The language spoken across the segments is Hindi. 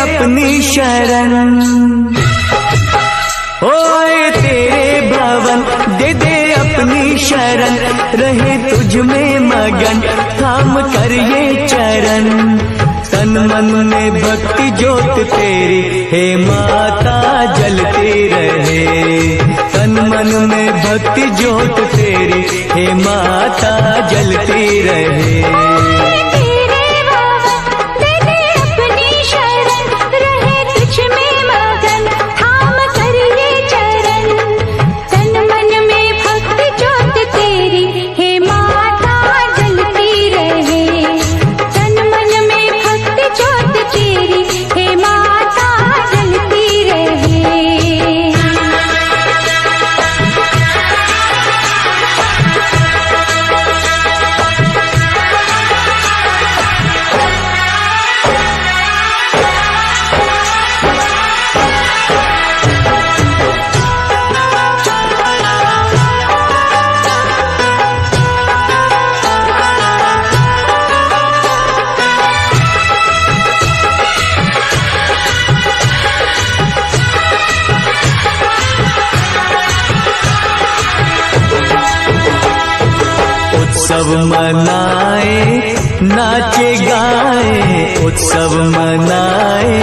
अपनी शरण। ओए तेरे भवन दे दे अपनी शरण, रहे तुझ में मगन थाम कर ये चरण। तन मन में भक्ति ज्योत तेरी हे माता जलती रहे, तन मन में भक्ति ज्योत तेरी हे माता जलती रहे। उत्सव मनाए नाचे गाए, उत्सव मनाए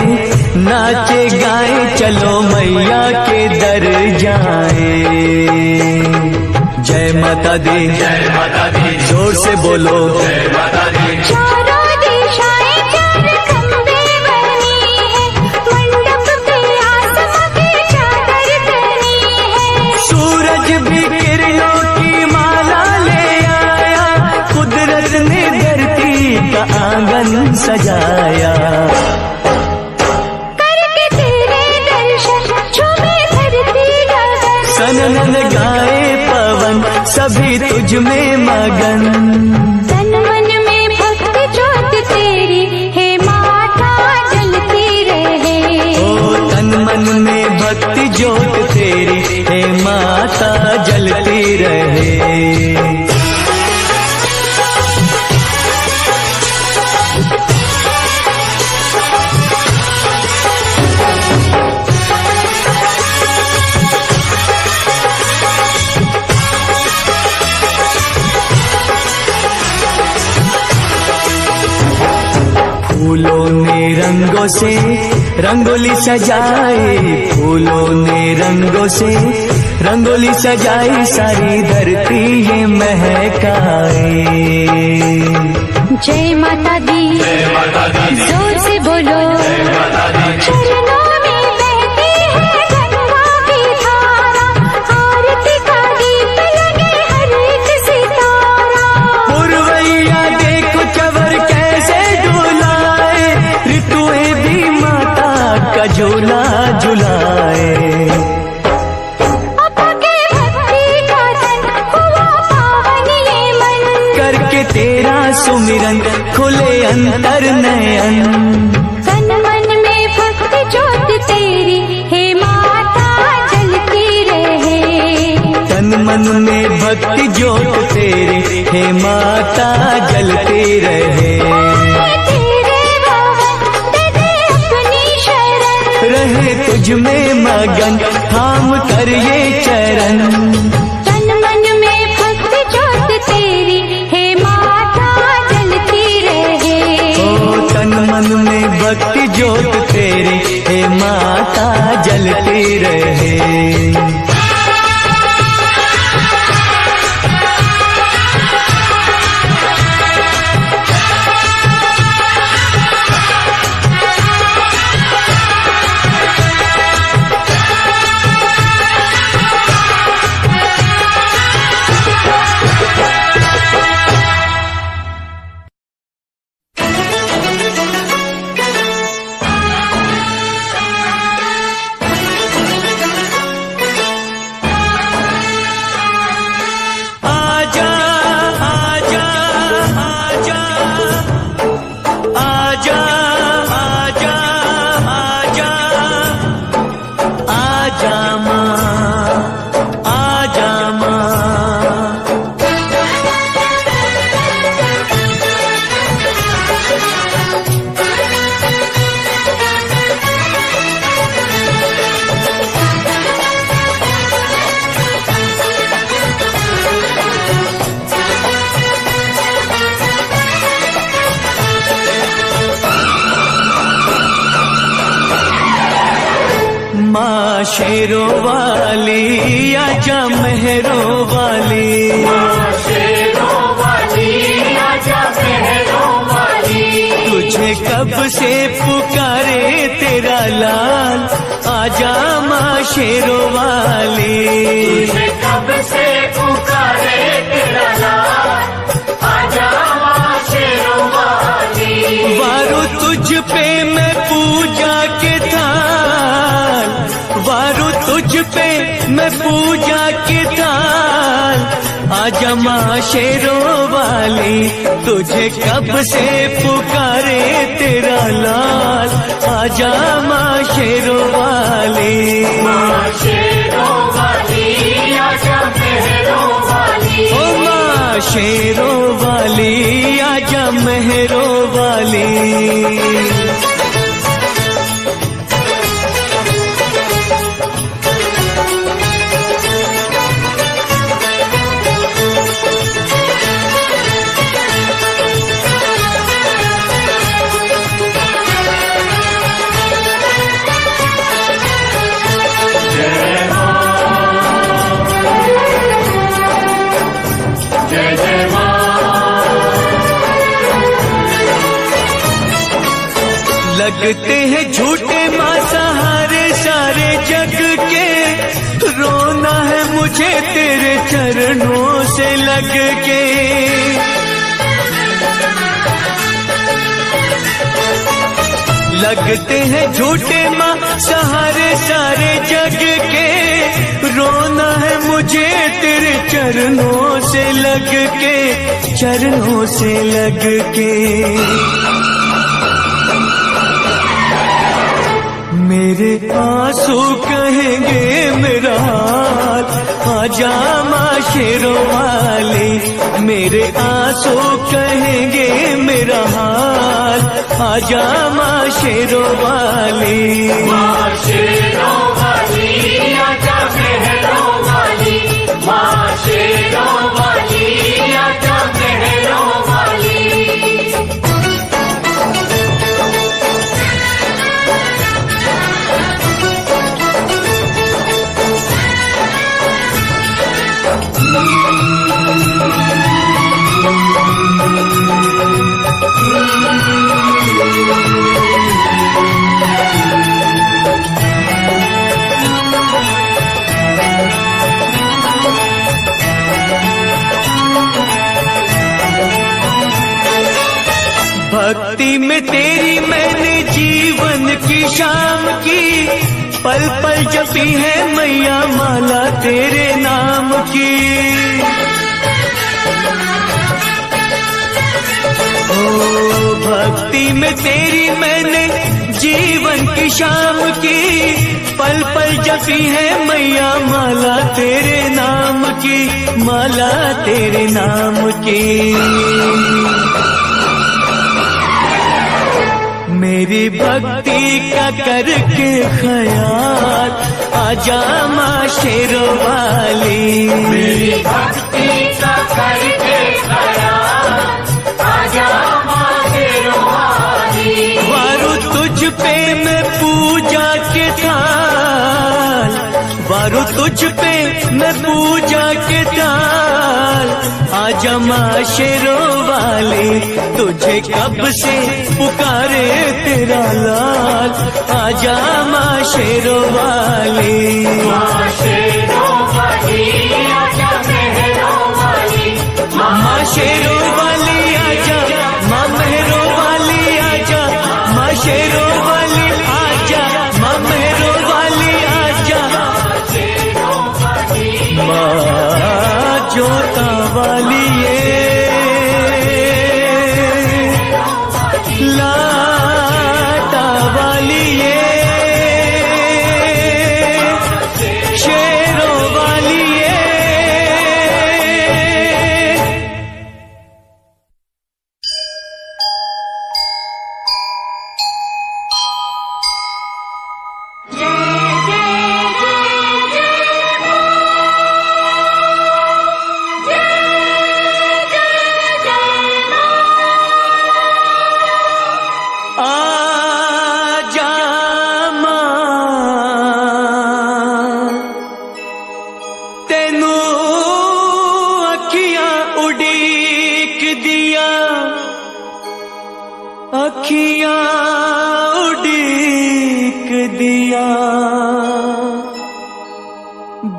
नाचे गाए, चलो मैया के दर जाए। जय माता दी, जय माता दी, जोर से बोलो जय माता दी। चारों दिशाएं चार खंबे बनी है, मंडप पे आसमां की चादर तनी है। सूरज भी किरणों की माला ले आया, कुदरत ने धरती का आंगन सजाया। करके तेरे दर्शन झूमे धरती गगन, सनन गाए पवन सभी तुझ में मगन। तन मन में भक्ति ज्योत तेरी हे माता जलती रहे, ओ तन मन में भक्ति ज्योत तेरी हे माता जलती रहे। फूलों ने रंगों से रंगोली सजाए, फूलों ने रंगों से रंगोली सजाई, सारी धरती ये महकाए। जय माता दी, जय माता दी, जोर से बोलो जय माता दी। चरणों में बहती है गंगा की धारा, आरती का दीप लगे हर एक सितारा। पुरवैया देखो चवर कैसे डुलाए, ऋतुएं भी माता का झूला झुलाए। करके तेरा सुमिरन खुले अंतर नयन, तन मन में भक्ति ज्योत तेरी हे माता जलती रहे। तन मन में भक्ति ज्योत तेरी हे माता जलती रहे। रहे तुझ में मगन थाम कर ये चरण। तन मन में भक्ति ज्योत तेरी हे माता जलती रहे, ओ तन मन में भक्ति ज्योत तेरी हे माता जलती रहे। शेरों वाली आजा मेहरों वाली, शेरों वाली आजा मेहरों वाली। तुझे कब से पुकारे तेरा लाल, आजा माँ शेरों वाली। तुझे कब से पुकारे तेरा लाल, आजा माँ शेरों वाली। वारू तुझ पे मैं पूजा के थाल, वारू तुझ पे मैं पूजा के थाल, आजा माँ शेरों वाली। तुझे कब से पुकारे तेरा लाल, आजा माँ शेरों वाली। माँ शेरों वाली आजा मेहरों वाली। ओ माँ शेरों वाली आजा मेहरों वाली। जय जय माँ। लगते हैं झूठे माँ सहारे सारे जग के, रोना है मुझे तेरे चरणों से लग के। लगते हैं झूठे माँ सहारे सारे जग के, रोना है मुझे तेरे चरणों से लग के, चरणों से लग के। मेरे आंसू कहेंगे मेरा हाल, आजा माँ शेरों वाली। मेरे आंसू कहेंगे मेरा हाल, आजा माँ शेरों वाली। माँ शेरों वाली आजा मेहरों वाली। माँ शेरों वाली आजा मेहरों वाली। भक्ति में तेरी मैंने जीवन की शाम की, पल पल जपी है मैया माला तेरे नाम की। ओ भक्ति में तेरी मैंने जीवन की शाम की, पल पल जपी है मैया माला तेरे नाम की, माला तेरे नाम की। मेरी भक्ति का करके ख्याल, आजा माँ शेरों वाली। मेरी भक्ति का करके ख्याल, आजा माँ शेरों वाली। वारू तुझ पे मैं पूजा के थाल, वारू तुझ पे मैं पूजा के थाल, आजा माँ शेरों वाली। तुझे कब से पुकारे तेरा लाल, आजा माँ शेरों वाली। माँ शेरों वाली आजा मेहरों वाली। माँ शेरों वाली आजा, माँ मेहरों वाली आजा, माँ शेरों वाली आजा, माँ मेहरों वाली आजा। माँ जोता वाली ये लाटा वाली ये शेरों वाली ये। अखियां उड़ीक दिया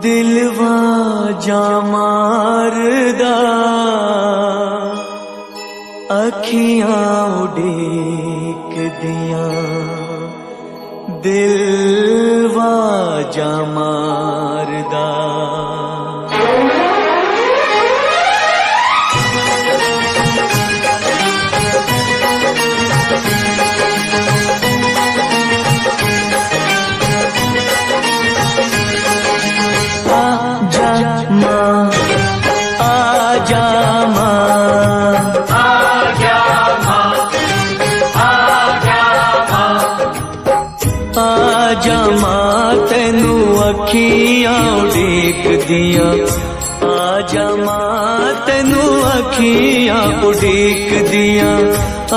दिलवा जा मारदा अखियां उड़ीक दिया दिलवा जा मारदा। आजा मां तैनू अखियां उड़ीक दिया आजा मां तैनू अखियां उड़ीक दिया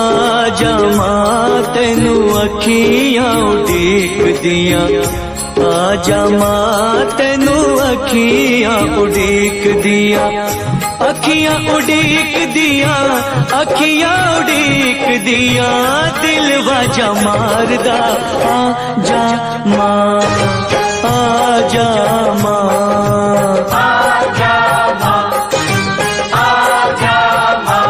आजा मां तैनू अखियां उड़ीक दिया आजा मां तैनू अखियां उड़ीक दिया अखियां उड़ीक दिया अखियां उड़ीक दिया दिलवा जा मारदा आजा मां आजा मां आजा मां आजा मां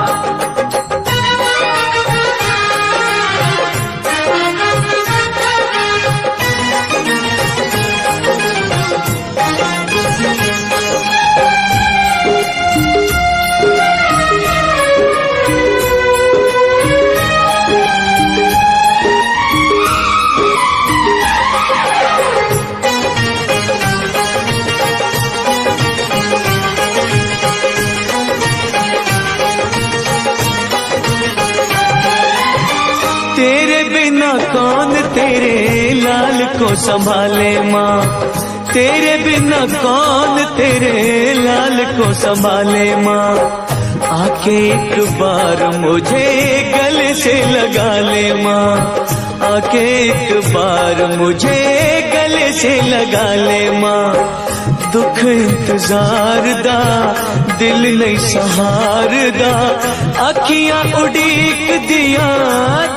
तेरे बिना कौन तेरे लाल को संभाले माँ तेरे बिना कौन तेरे लाल को संभाले माँ आके एक बार मुझे गले से लगा ले माँ आके एक बार मुझे गले से लगा ले माँ दुख इंतजार दा दिल नहीं सहार दा अखियां उड़ीक दिया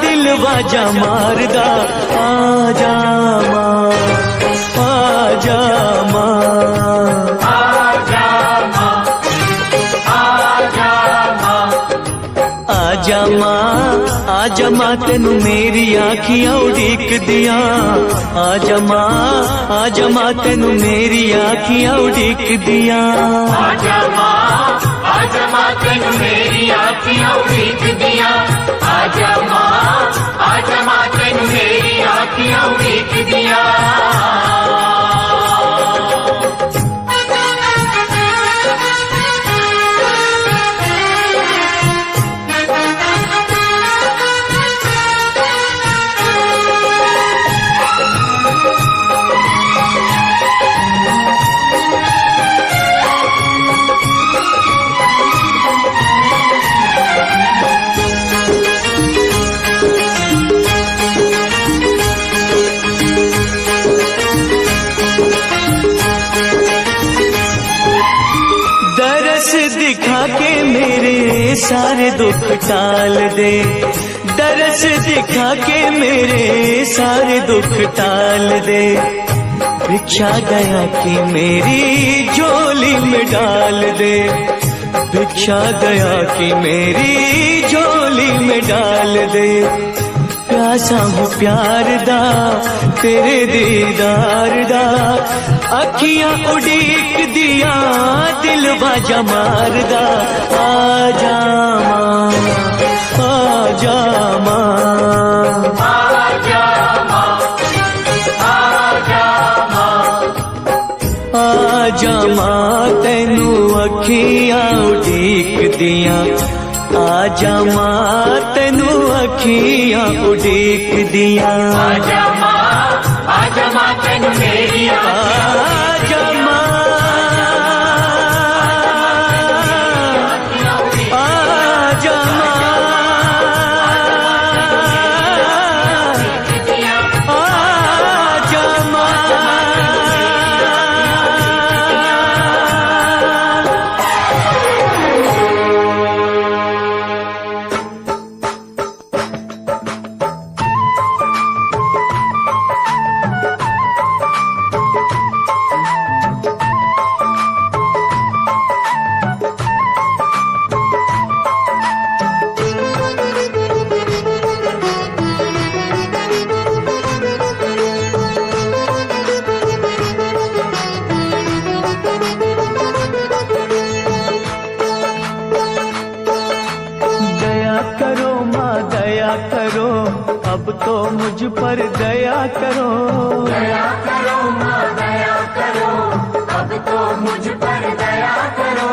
दिल वाजा मारदा आजा मां आजा मां आजा मां आजा मां आजा मां आजा मां तेनू मेरी आखियां उड़ीक दिया आजा मां तेनू मेरी आखियां उड़ीक दिया आजा मां तेनू मेरी आँखियाँ उड़ीक दिया आजा मां तेनू मेरी आँखियाँ उड़ीक दिया दिखा के मेरे सारे दुख टाल दे दरस दिखा के मेरे सारे दुख टाल दे भिक्षा गया कि मेरी झोली में डाल दे भिक्षा गया कि मेरी झोली में डाल दे प्यासा हूँ प्यार दा तेरे दीदार दा अखियां उड़ीक दिया दिल बाजा मारदा आजा मां आजा मां आजा मां आजा मां आजा मां तेनू अखियां उड़ीक दिया आजा मां तेनू अखियां उड़ीक दिया आजा मां तेनू मेरी आजा मां आजा मां आजा मां करो, अब तो मुझ पर दया करो। दया करो माँ दया करो, अब तो मुझ पर दया करो।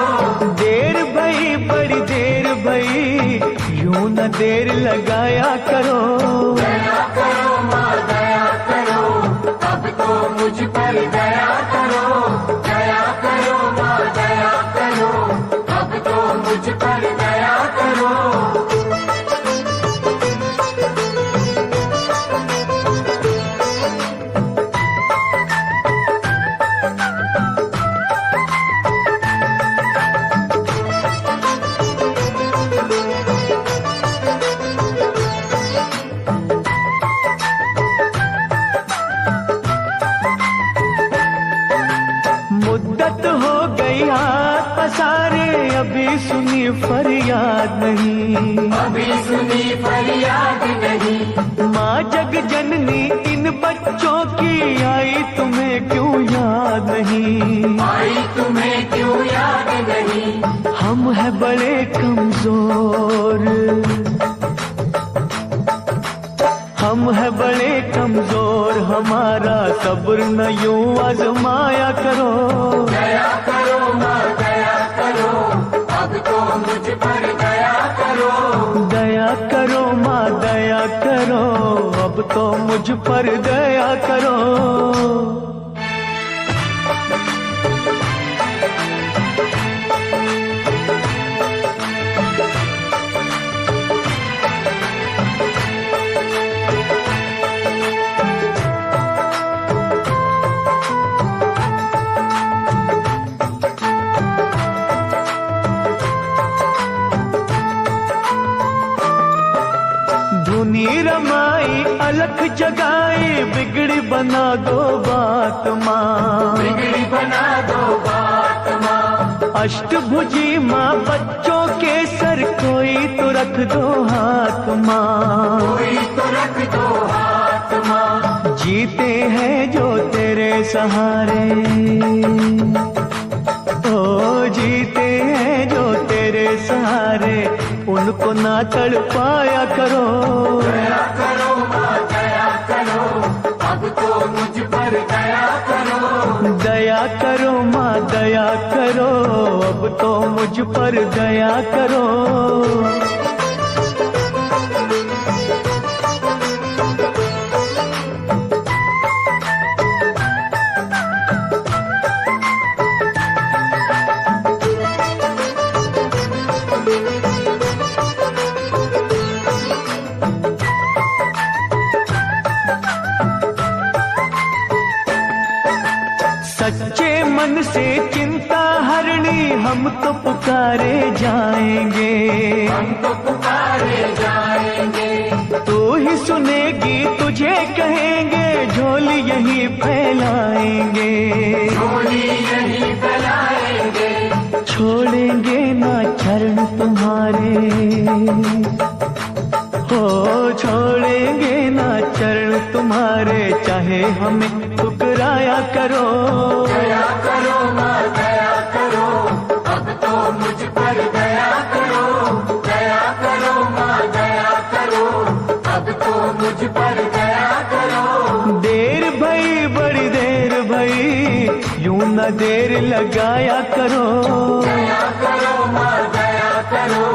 देर भई बड़ी देर भई, यूं न देर लगाया करो। दया करो माँ दया करो, अब तो मुझ पर दया करो। दया करो माँ दया करो, अब तो मुझ पर दया करो। मुद्दत हो गई हाथ पसारे, अभी सुनी फरियाद नहीं। अभी सुनी फरियाद नहीं। माँ जग जननी इन बच्चों की, आई तुम्हें क्यों याद नहीं। आई तुम्हें क्यों याद नहीं। हम हैं बड़े कमजोर, हम हैं बड़े कमजोर, हमारा सब्र न यूं आजमाया करो। दया करो माँ दया करो, अब तो मुझ पर दया करो। दया करो माँ दया करो, अब तो मुझ पर दया करो। धुनी रमाई अलख जगाई, बिगड़ी बना दो बात माँ। बिगड़ी बना दो बात माँ। अष्टभुजी माँ बच्चों के सर कोई तो रख दो हाथ माँ। कोई तो रख दो हाथ माँ। जीते हैं जो तेरे सहारे, ओ जीते हैं जो तेरे सहारे, उनको ना तड़पाया करो। दया करो माँ दया करो, अब तो मुझ पर दया करो। दया करो माँ दया करो, अब तो मुझ पर दया करो। सच्चे मन से चिंता हरणी, हम तो पुकारे जाएंगे। हम तो पुकारे जाएंगे। तू ही सुनेगी तुझे कहेंगे, झोली यही फैलाएंगे। झोली यही फैलाएंगे। छोड़ेंगे ना चरण तुम्हारे, हो छोड़ेंगे ना चरण तुम्हारे, चाहे हमें ठुकराया करो। दया करो माँ दया करो, अब तो मुझ पर दया करो। दया करो माँ दया करो, अब तो मुझ पर दया करो। देर भई बड़ी देर भई, यूं न देर लगाया करो। दया करो माँ दया करो,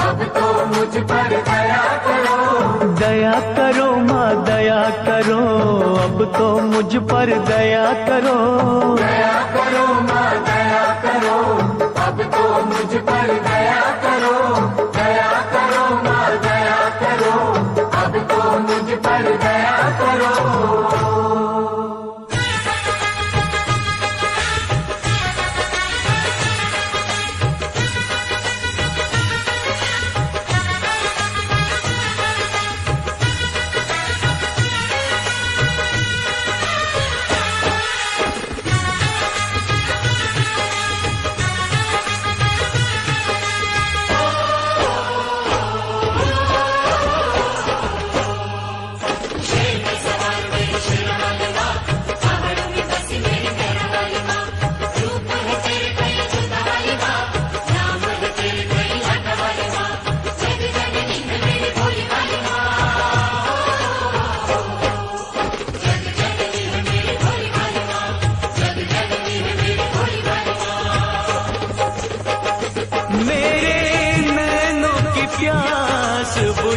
अब तो मुझ पर दया करो। दया करो माँ दया करो, अब तो मुझ पर दया करो। दया करो माँ दया करो, अब तो मुझ पर दया करो। दया करो माँ दया करो, अब तो मुझ पर दया करो।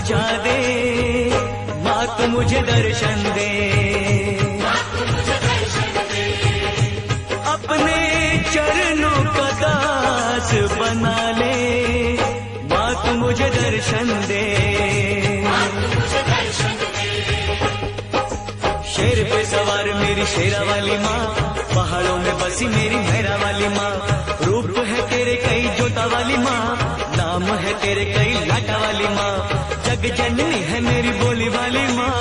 बुझा दे, माँ तू मुझे दर्शन दे। अपने चरणों का दास बना ले, माँ तू मुझे दर्शन दे। शेर पे सवार मेरी शेरा वाली माँ, पहाड़ों में बसी मेरी मेहरा वाली माँ। रूप है तेरे कई जोता वाली माँ, नाम है तेरे कई लाटा वाली माँ। जग जननी है मेरी बोली वाली माँ।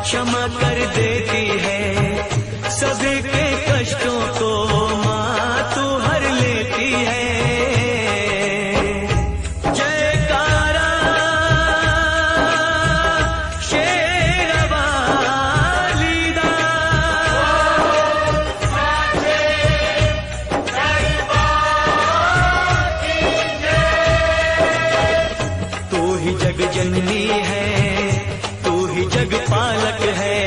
क्षमा कर देती है सभी के कष्टों को, माँ तू हर लेती है। जयकारा शेर वाली दा, तू ही जग जननी है, जग पालक है,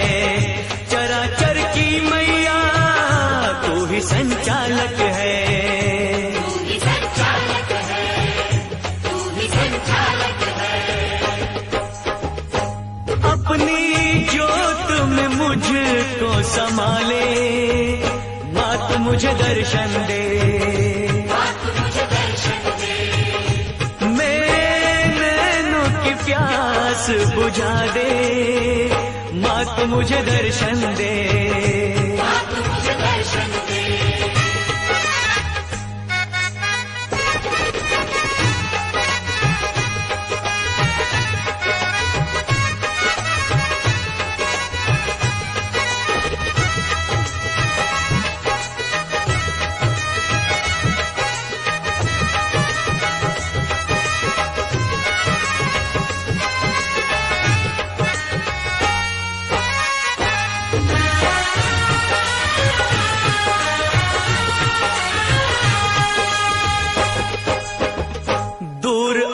चराचर की मैया तू ही संचालक है। तू ही संचालक है, तू ही संचालक है। अपनी जोत में मुझको संभाले, माँ तू मुझे दर्शन दे। माँ तू मुझे दर्शन दे। मेरे नैनों की प्यास बुझा दे, माँ तू मुझे दर्शन दे। माँ तू मुझे दर्शन दे।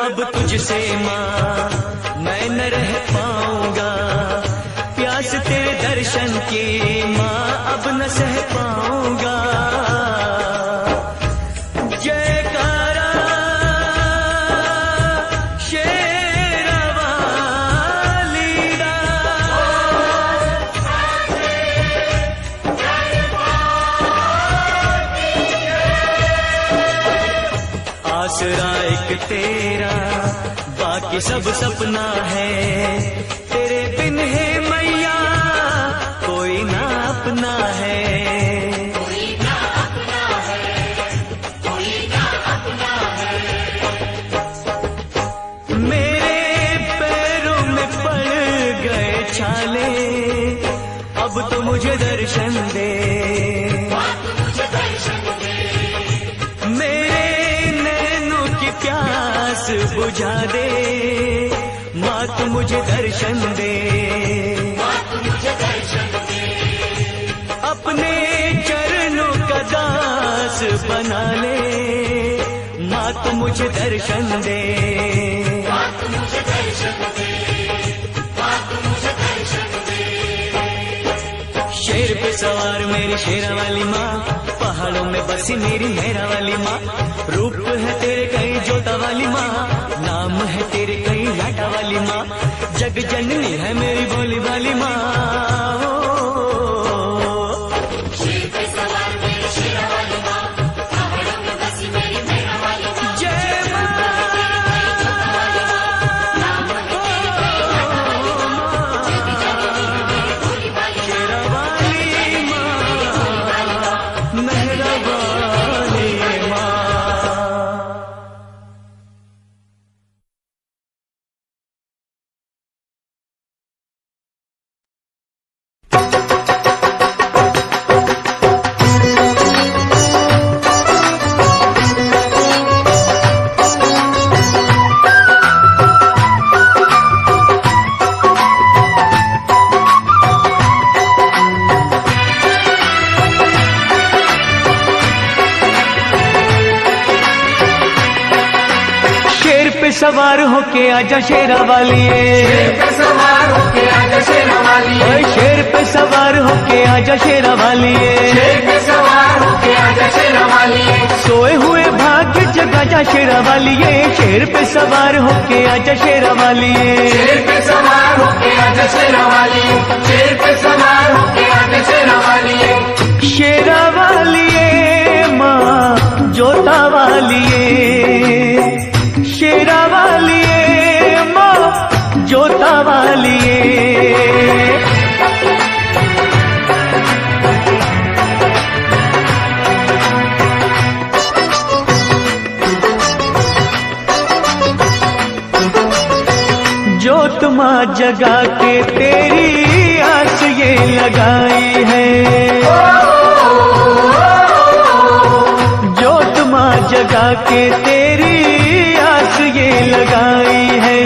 अब तुझसे माँ मैं न रह पाऊंगा, प्यास तेरे दर्शन की माँ अब न सह पाऊंगा। जयकारा शेर वाली दा, आसरा एक तेरा बाकी सब सपना है, तेरे बिन है मैया कोई ना अपना है। कोई ना अपना है, कोई ना अपना है। मेरे पैरों में पड़ गए छाले, अब तो मुझे दर्शन दे। मुझे दर्शन दे। मेरे नैनों की प्यास बुझा दे, माँ तू मुझे दर्शन दे। मुझे दर्शन दे। अपने चरणों का दास बना ले, माँ तू मुझे दर्शन दे। मुझे दर्शन दे। मुझे दर्शन दे। शेर पे सवार मेरी शेरा वाली माँ, पहाड़ों में बसी मेरी मेहरा वाली माँ। रूप है तेरे कई जोता वाली माँ, नाम है तेरे कई लाटा वाली माँ। जग जननी है मेरी बोली वाली माँ। सवार होके आजा शेरा वालिए, शेर पे सवार होके आजा शेरा वालिए, ओए शेर पे सवार होके आजा शेरा वालिए, शेर पे सवार होके आजा शेरा वालिए, सोए हुए भाग्य जगा जा शेरा वालिए, शेर पे सवार होके आजा शेरा वालिए, शेर पे सवार होके आजा शेरा वालिए, शेर पे सवार होके आजा शेरा वालिए, शेरा वालिए माँ जोता वालिए, शेरा वालिए माँ जोता वालिए। जोत माँ जगा के तेरी आस ये लगाई है, जोत माँ जगा के तेरी आस ये लगाई है,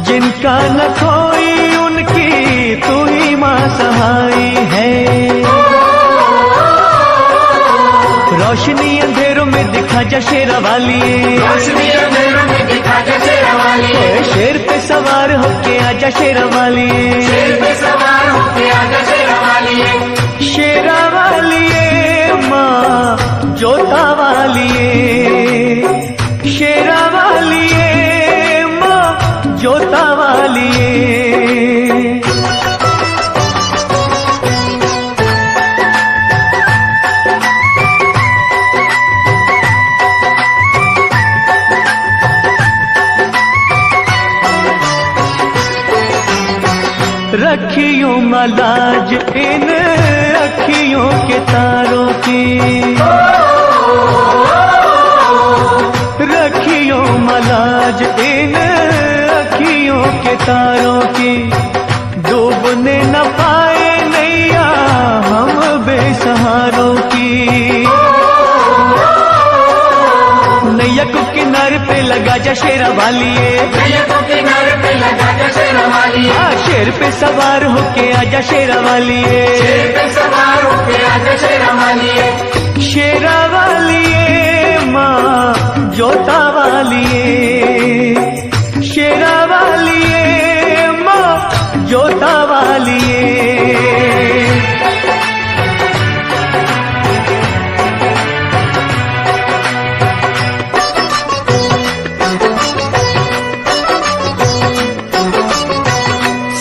जिनका न कोई उनकी तू ही माँ सहाई है, रोशनी अंधेरों में दिखा जा शेरा वालिए, रोशनी अंधेरों में दिखा जा शेरा वालिए, शेर पे सवार होके आजा शेरा वालिए, शेर पे सवार होके आजा शेरा वालिए, शेरा वालिए माँ जोता वालिए, शेरा वालिए माँ जोता वालिए। रखियों मलाज इन अखियों के तारों की, रखियों मलाज इन अखियों के तारों की, डूबने न पाए नैया हम बेसहारों की, नैया को किनारे पे लगा जा शेरा वालिए, नैया को किनारे पे लगा जा शेरा वालिए, शेर पे सवार होके आजा शेरा वालिए, शेर पे सवार होके आजा शेरा वालिए, शेरा वालिए माँ जोता वालिए, शेरा वालिए माँ जोता वालिए।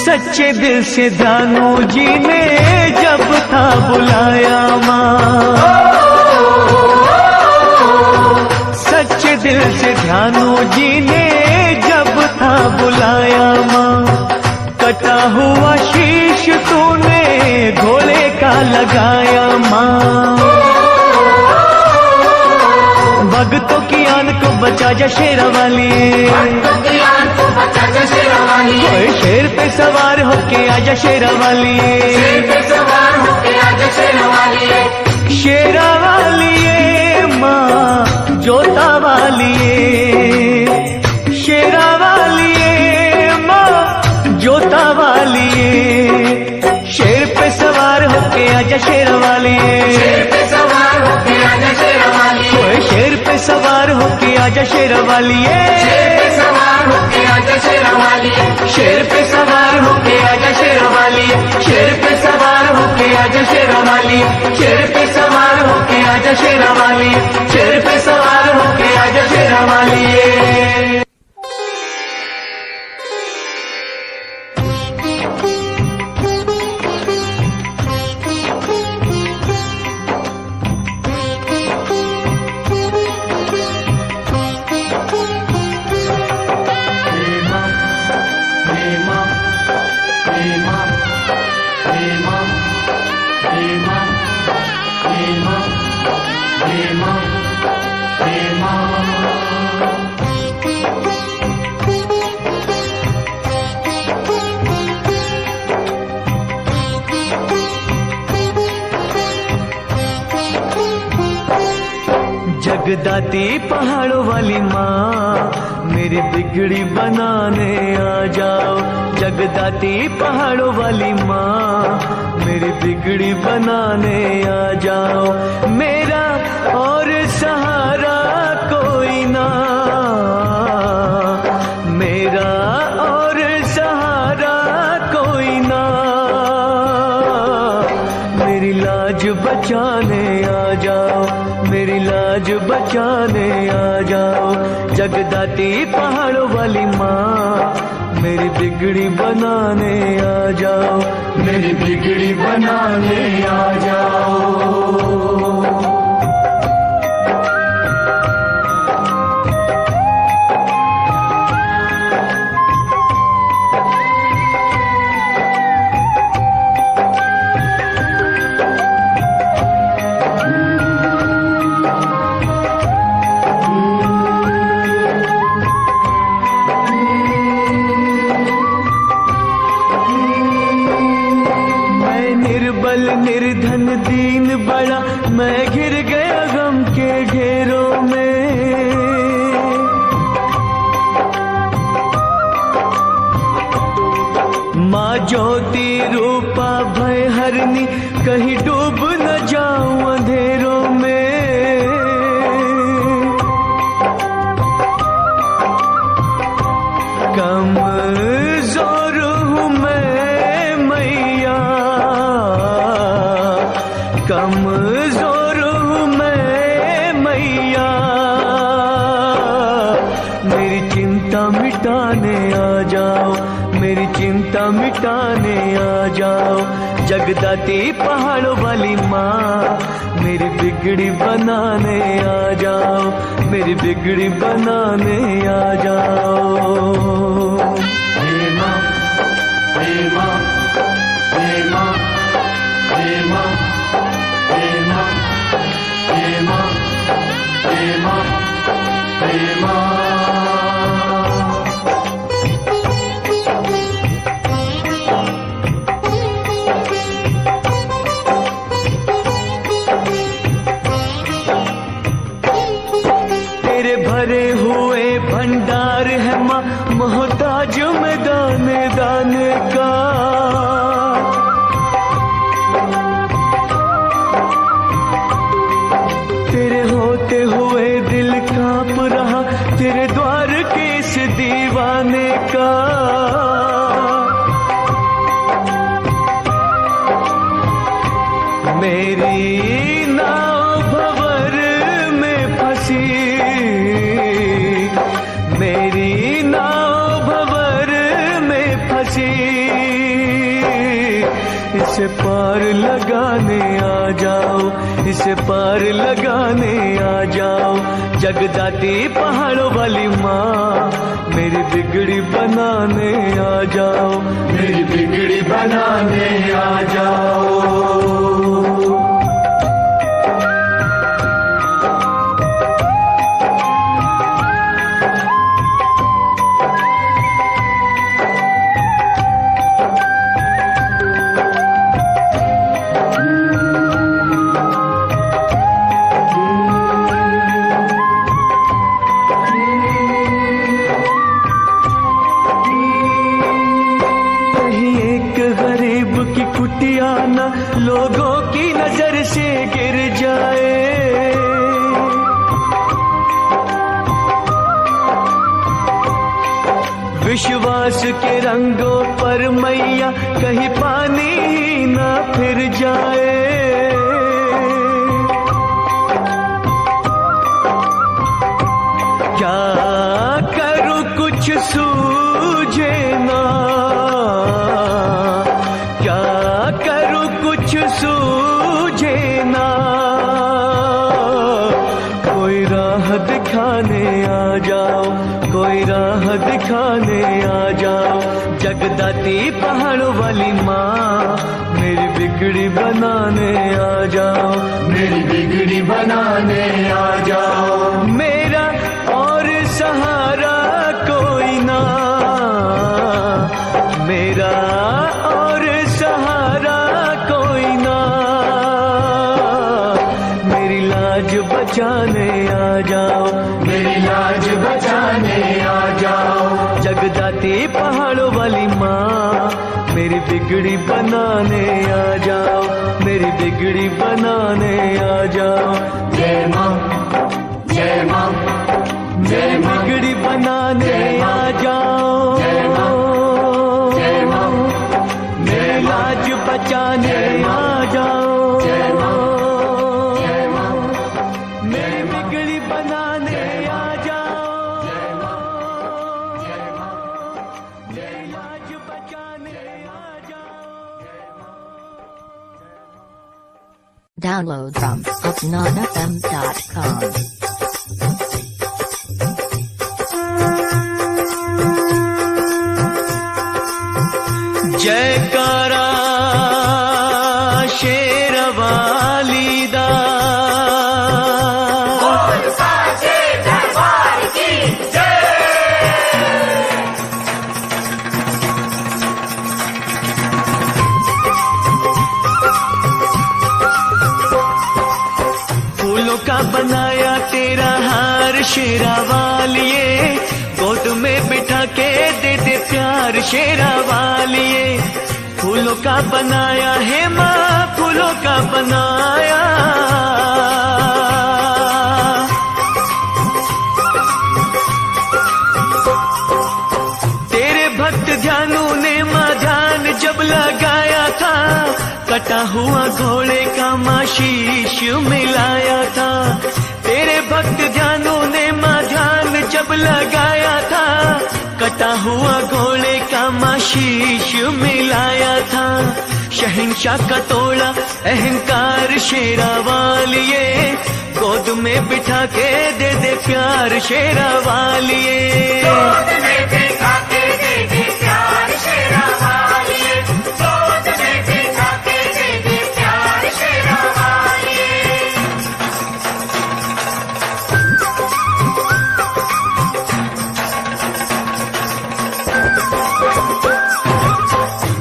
सच्चे दिल से दानू जी ने जब था बुलाया माँ, सच्चे दिल से ध्यानू जी ने जब था बुलाया माँ, कटा हुआ शीश तूने घोड़े का लगाया माँ, भक्तों की आन को बचा जा शेरा वालिए, भक्तों की आन को बचा जा शेरा वालिए, ओए शेर पे सवार होके आजा शेरा वालिए, शेर पे सवार होके आजा शेरा वालिए, शेरा वालिए माँ जोता वालिए, शेरा वालिए माँ जोता वालिए, शेर पे सवार होके आजा शेरा वालिए, शेर पे सवार होके आजा शेरा वालिए, ओए शेर पे सवार होके आजा शेरा वालिए, शेर पे सवार होके आजा शेरा वालिए, शेर पे सवार होके आजा शेरा वालिए, शेर पे सवार होके आजा शेरा वालिए, शेर पे सवार होके आजा शेरा वालिए, शेर पे सवार होके आजा शेरा वालिए। जगदाती पहाड़ों वाली माँ मेरी बिगड़ी बनाने आ जाओ, जगदाती पहाड़ों वाली माँ मेरी बिगड़ी बनाने आ जाओ, मेरा और सहारा कोई ना बचाने आ जाओ, मेरी लाज बचाने आ जाओ। जगदाती पहाड़ों वाली माँ, मेरी बिगड़ी बनाने आ जाओ, मेरी बिगड़ी बनाने आ जाओ। निर्बल निर्धन दीन बड़ा, मैं घिर गया गम के घेरों में। माँ ज्योति रूपा भय हरनी, कहीं डूब न जाऊं अंधेरों में। कमजोर हूँ मैं मैया, कमजोर हूँ मैं मैया। मेरी चिंता मिटाने आ जाओ, मेरी चिंता मिटाने आ जाओ। जगदाती पहाड़ों वाली माँ, मेरी बिगड़ी बनाने आ जाओ, मेरी बिगड़ी बनाने आ जाओ। हे माँ, हे माँ, हे माँ, हे माँ, हे माँ, हे माँ, हे माँ, हे माँ। तेरे भरे हुए भंडार है माँ, मोहताज में दाने दाने का। तेरे होते हुए दिल कांप रहा, तेरे द्वार के इस दीवाने का। मेरी नाव भंवर में फंसी, मेरी नाव भंवर में फंसी। इसे पार लगाने आ जाओ, इसे पार लगाने आ जाओ। जगदाती पहाड़ों वाली माँ, मेरी बिगड़ी बनाने आ जाओ, मेरी बिगड़ी बनाने आ जाओ। कुटिया न लोगों की नजर से गिर जाए। विश्वास के रंगों पर मैया, कहीं पानी ही न फिर जाए। क्या करूं कुछ सूझे ना, कुछ सूझे ना। कोई राह दिखाने आ जाओ, कोई राह दिखाने आ जाओ। जगदाती पहाड़ों वाली माँ, मेरी बिगड़ी बनाने आ जाओ, मेरी बिगड़ी बनाने आ जाओ। मेरा और सहारा कोई ना, मेरा और सहारा कोई ना। मेरी लाज बचाने आ जाओ, मेरी लाज बचाने आ जाओ। जगदाती पहाड़ों वाली माँ, मेरी बिगड़ी बनाने आ जाओ, मेरी बिगड़ी बनाने आ जाओ। जय माँ, जय माँ, जय माँ, बिगड़ी बनाने आ जाओ। जय माँ, जय माँ, मेरी लाज बचाने आ जाओ, मेरी बिगड़ी बनाने आ जाओ, मेरी लाज बचाने आ जाओ। Download from upnafm.com. जयकारा शेरवाली दा, फूलों का बनाया तेरा हार शेरावालिए, गोद में बिठा के दे दे प्यार शेरावालिए। फूलों का बनाया है माँ, फूलों का बनाया, तेरे भक्त ध्यानु ने माँ ध्यान जब लगाया था, कटा हुआ घोड़े का माँ शीश मिलाया था। तेरे भक्त ध्यानु ने माँ ध्यान जब लगाया था, कटा हुआ घोड़े का माँ शीश मिलाया था। शहंशाह का तोड़ा अहंकार शेरावालिए, गोद में बिठा के दे दे प्यार शेरावालिए, गोद में बिठा के दे दे प्यार शेरावालिए, गोद में बिठा के दे दे प्यार शेरावालिए।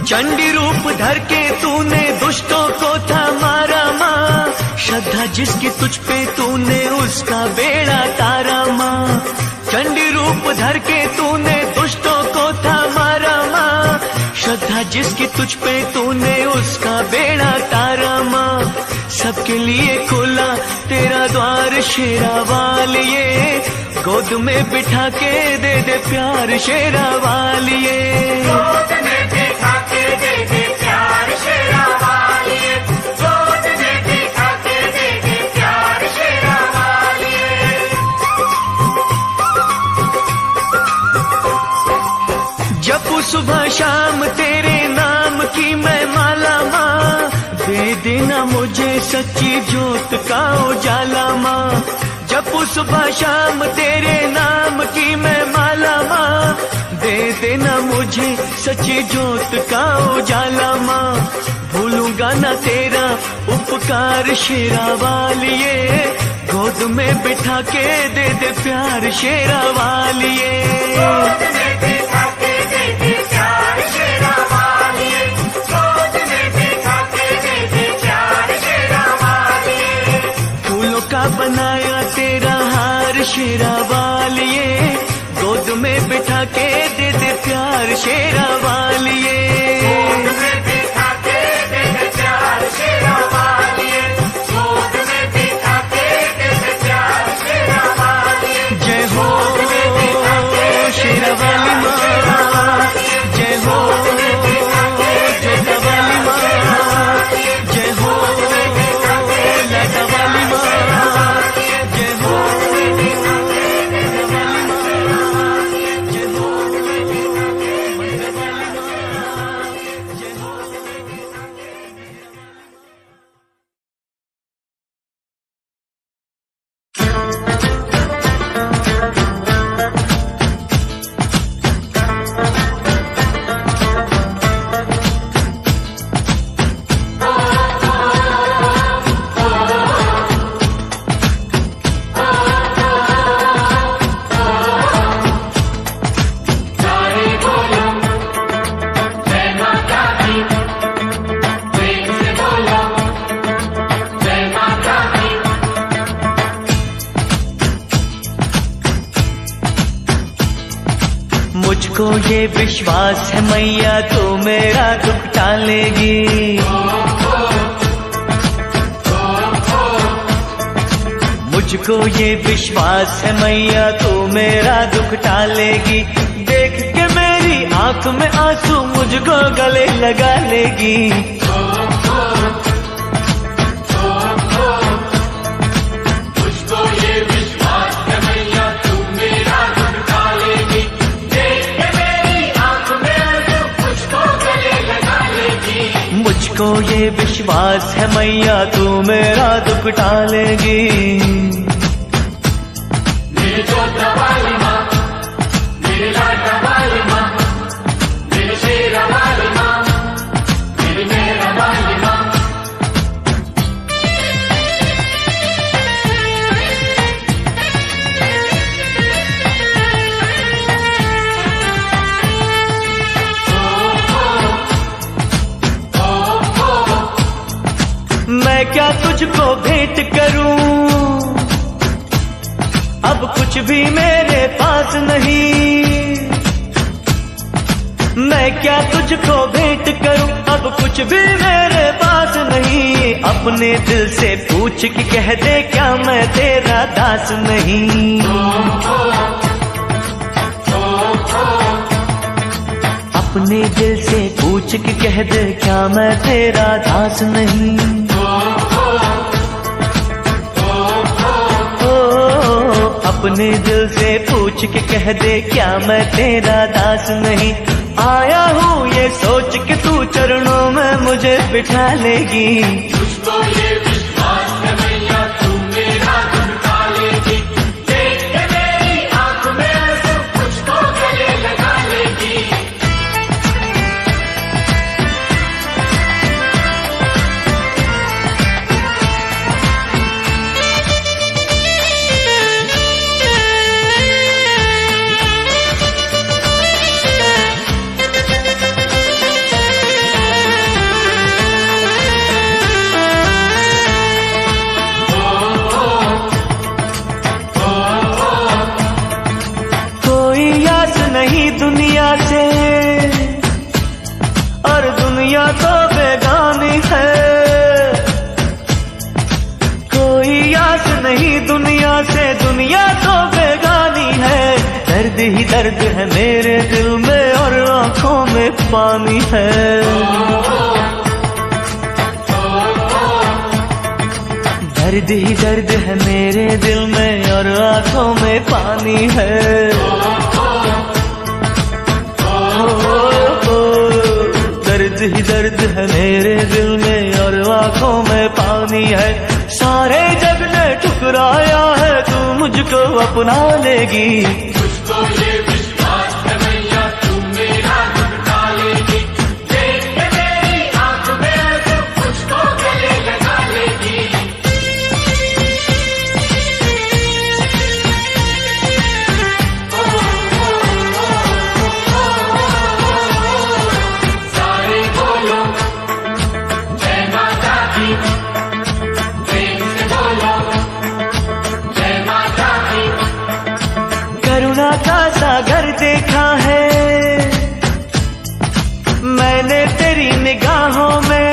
चंडी रूप धर के तूने दुष्टों को था मारा माँ, श्रद्धा जिसकी तुझ पे तूने उसका बेड़ा तारा माँ। चंडी रूप धर के तूने दुष्टों को था मारा माँ, श्रद्धा जिसकी तुझ पे तूने उसका बेड़ा तारा माँ। सबके लिए खुला तेरा द्वार शेरावालिए, गोद में बिठा के दे दे प्यार शेरावालिए, गोद में बिठा के दे दे प्यार शेरावालिए, गोद में बिठा के दे दे प्यार शेरावालिए। जपू सुबह शाम तेरे नाम की मैं माला माँ, दे देना मुझे सच्ची जोत का उजाला माँ। जपू सुबह शाम तेरे नाम की मैं माला माँ, दे देना मुझे सच्ची जोत का उजाला माँ। भूलूंगा ना तेरा उपकार शेरावालिए, गोद में बिठा के दे दे प्यार शेरावालिए, गोद में बिठा के दे दे प्यार शेरावालिए, गोद में बिठा के दे दे प्यार शेरावालिए। फूलों का बनाया तेरा हार शेरावालिए, गोद में बिठा के दे दे प्यार शेरावालिए, गोद में बिठा के दे दे प्यार शेरावालिए, गोद में बिठा के दे दे प्यार शेरावालिए। जय हो शेरावाली माँ, जय हो जोतावाली माँ, जय हो लाटावाली माँ, जय हो मुझको ये विश्वास है मैया तो मेरा दुख टालेगी, मुझको ये विश्वास है मैया तो मेरा दुख टालेगी। देख के मेरी आंख में आंसू मुझको गले लगा लेगी, मुझको ये विश्वास है मैया तू मेरा दुख टालेगी। मेरी जोता वाली माँ, मेरी लाडा वाली माँ, मेरी शेरा वाली माँ, मेरी मेरा वाली माँ। मैं क्या तुझको भेंट करूं, अब कुछ भी मेरे पास नहीं। मैं क्या तुझको भेंट करूं, अब कुछ भी मेरे पास नहीं। अपने दिल से पूछ के कह दे क्या मैं तेरा दास नहीं। अपने दिल से पूछ के कह दे क्या मैं तेरा दास नहीं। अपने दिल से पूछ के कह दे क्या मैं तेरा दास नहीं। आया हूँ ये सोच के तू चरणों में मुझे बिठा लेगी। मुझको ये विश्वास है मैया तू मेरा दुख टालेगी। देख के मेरी आँख में आंसू मुझको गले लगा लेगी। नहीं दुनिया से और दुनिया तो बेगानी है। कोई आस नहीं दुनिया से, दुनिया तो बेगानी है। दर्द ही दर्द है मेरे दिल में और आंखों में पानी है। दर्द ही दर्द है मेरे दिल में और आंखों में पानी है। दर्द ही दर्द है मेरे दिल में और आंखों में पानी है। सारे जग ने ठुकराया है तू मुझको अपना लेगी। मुझको ये विश्वास है मैया तू मेरा दुख टालेगी। देख के मेरी आँख में आंसू मुझको गले लगा लेगी। सारे बोलो जय माता दी, प्रेम से बोलो जय माता दी। करुणा का सागर देखा है मैंने तेरी निगाहों में।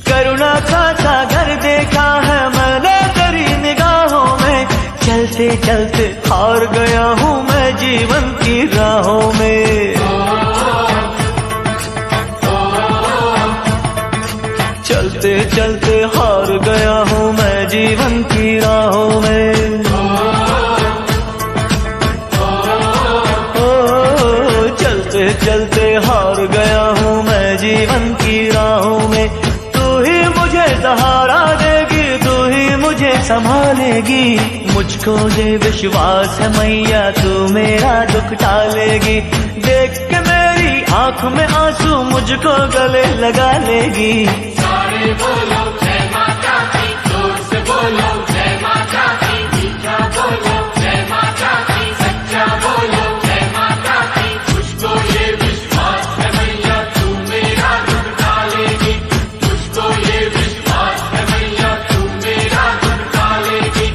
करुणा का सागर देखा है मैंने तेरी निगाहों में। चलते चलते हार गया हूँ मैं जीवन की राहों में। चलते चलते हार गया हूँ मैं जीवन की राहों में। चलते चलते हार गया हूँ मैं जीवन की राहों में। तू ही मुझे सहारा देगी, तू ही मुझे संभालेगी। मुझको ये विश्वास है मैया तू मेरा दुख टालेगी। देख के मेरी आँख में आंसू मुझको गले लगा लेगी। सारे बोलो जय माता दी, जोर से बोलो जय माता दी। मीठा बोलो जय माता दी, सच्चा बोलो जय माता दी। मुझको ये विश्वास है मैया तू मेरा दुख टालेगी। मुझको ये विश्वास है मैया तू मेरा दुख टालेगी।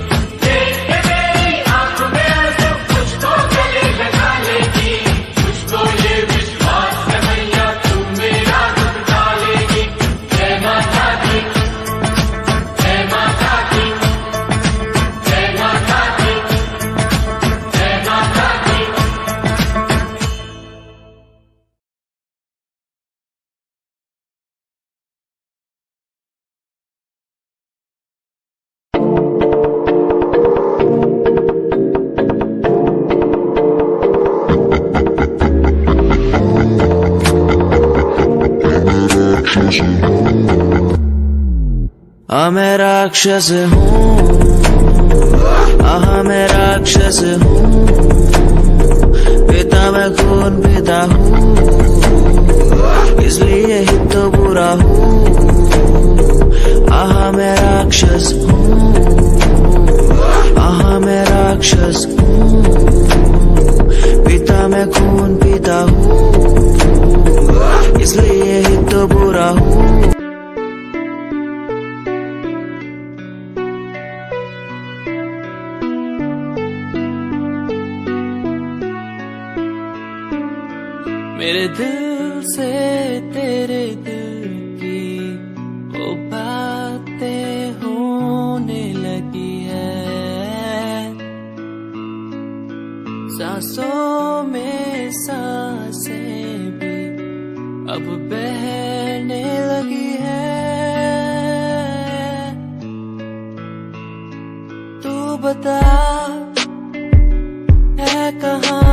देख के मेरी आँख में आंसू मुझको गले लगा लेगी। मुझको ये विश्वास है मैया तू मेरा दुख टालेगी। जय माता दी। मैं राक्षस हूँ, मैं राक्षस हूँ, पिता मैं खून पिता हूँ, इसलिए ही तो बुरा हूँ। मैं राक्षस हूँ, मैं राक्षस हूँ, पिता मैं खून पिता हूँ, इसलिए ही तो बुरा हूँ। मेरे दिल से तेरे दिल की वो बातें होने लगी है, सांसों में सांसें भी अब बहने लगी है। तू बता है कहाँ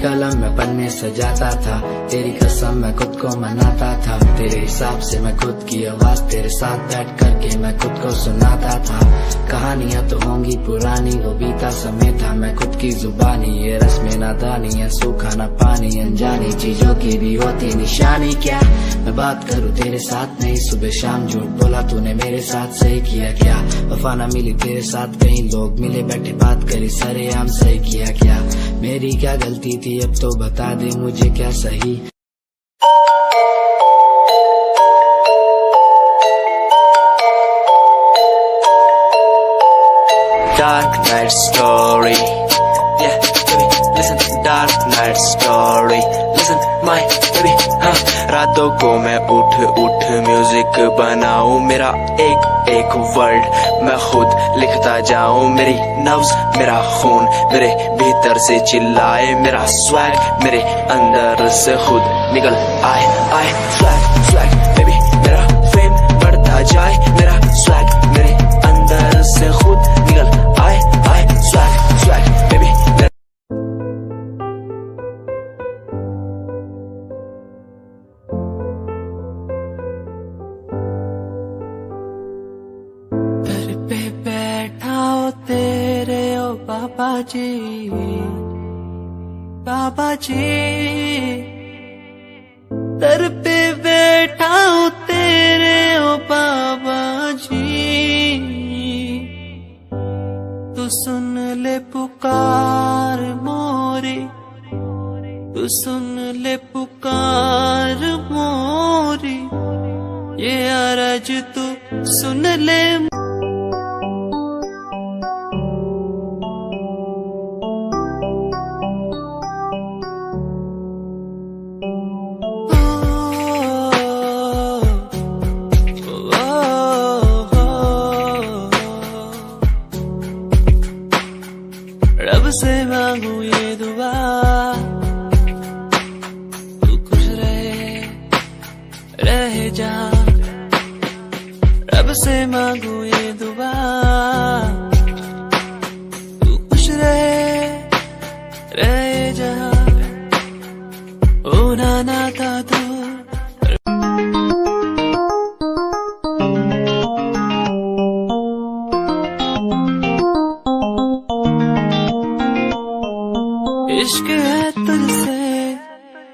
कलम में पन्ने सजाता था, तेरी कसम मैं खुद को मनाता था, तेरे हिसाब से मैं खुद की आवाज तेरे साथ बैठ करके मैं खुद को सुनाता था। कहानियां तो होंगी पुरानी, वो बीता समय था, मैं खुद की जुबानी, ये रस्में नादानी है, सूखा ना पानी, अनजानी चीजों की भी होती निशानी। क्या मैं बात करूं तेरे साथ नहीं, सुबह शाम झूठ बोला तूने मेरे साथ, सही किया क्या? वफा ना मिली तेरे साथ, कई लोग मिले बैठे बात करी सरेआम, सही किया क्या? मेरी क्या गलती थी अब तो बता दे मुझे, क्या सही? Dark night story, yeah, baby, listen, dark night story, listen, my baby, हाँ। रातों को मैं उठ उठ म्यूजिक बनाऊं, मेरा एक एक वर्ड मैं खुद लिखता जाऊं, मेरी नब्ज मेरा खून मेरे भीतर से चिल्लाए, मेरा स्वैग मेरे अंदर से खुद निकल आए आए। स्वैग स्वैग बेबी, मेरा फेम बढ़ता जाए, मेरा स्वैग मेरे अंदर से खुद निकल आए आए। स्वैग स्वैग बेबी, बाबा जी दर पे बैठा हूँ तेरे ओ बाबा जी, तू सुन ले पुकार मोरी, तू सुन ले पुकार मोरी, ये अरज तू सुन ले। रब से मांगू ये दुआ, तू खुश रहे जा। रब से मांगू ये दुआ, तू खुश रहे जा। ओ नाना दादू इश्क है तुझसे,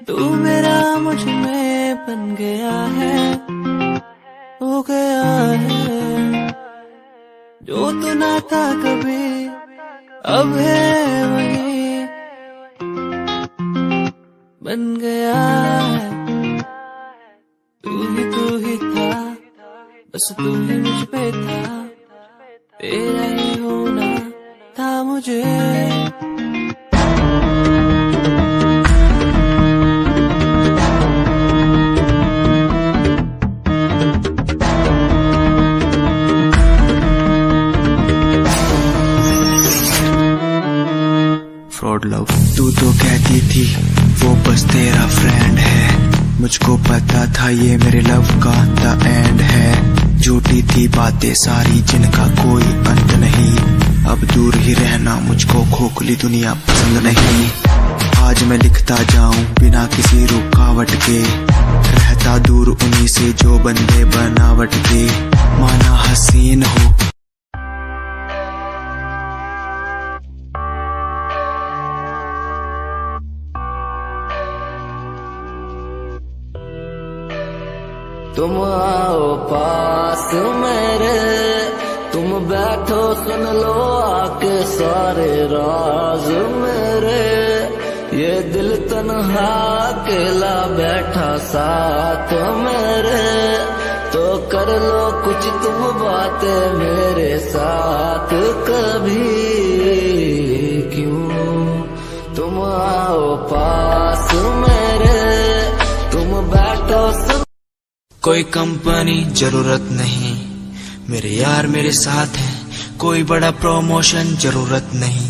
तू मेरा मुझ में बन गया है, हो गया है। जो तू ना था कभी अब है वही बन गया है। तू ही था, बस तू ही मुझ पे था, तेरा ही होना था मुझे। फ्रॉड लव, तू तो कहती थी वो बस तेरा फ्रेंड है, मुझको पता था ये मेरे लव का द एंड है। झूठी थी बातें सारी जिनका कोई अंत नहीं, अब दूर ही रहना, मुझको खोखली दुनिया पसंद नहीं। आज मैं लिखता जाऊं बिना किसी रुकावट के, रहता दूर उन्हीं से जो बंदे बनावट के। माना हसीन हो तुम आओ पास मेरे, तुम बैठो सुन लो आके सारे राज मेरे। ये दिल तन्हा अकेला बैठा साथ मेरे, तो कर लो कुछ तुम बातें मेरे साथ कभी। क्यों तुम आओ पास मेरे, तुम बैठो सुन। कोई कंपनी जरूरत नहीं, मेरे यार मेरे साथ है। कोई बड़ा प्रमोशन जरूरत नहीं,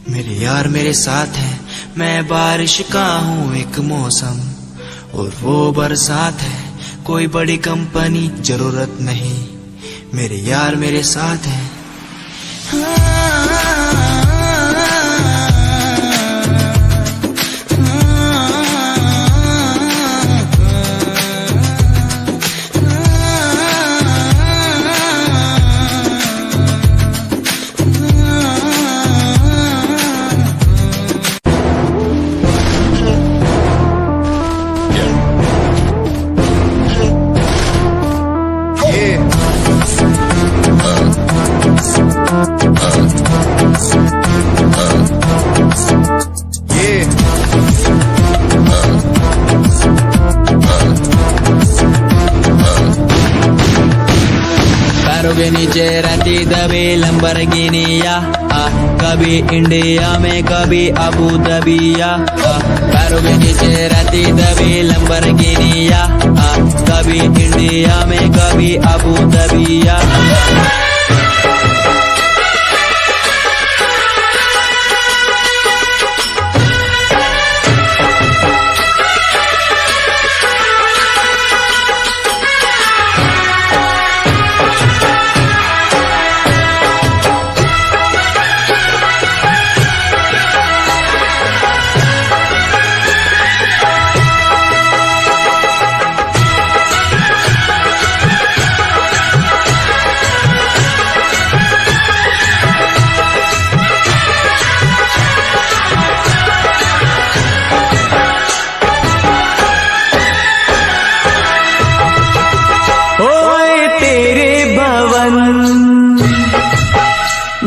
मेरे यार मेरे साथ है। मैं बारिश का हूँ एक मौसम और वो बरसात है। कोई बड़ी कंपनी जरूरत नहीं, मेरे यार मेरे साथ है। पैरों के नीचे रहती दबी लंबरगिनिया, कभी इंडिया में कभी अबू धाबिया। पैरों के नीचे रहती दबी लंबरगिनिया, कभी इंडिया में कभी अबू धाबिया।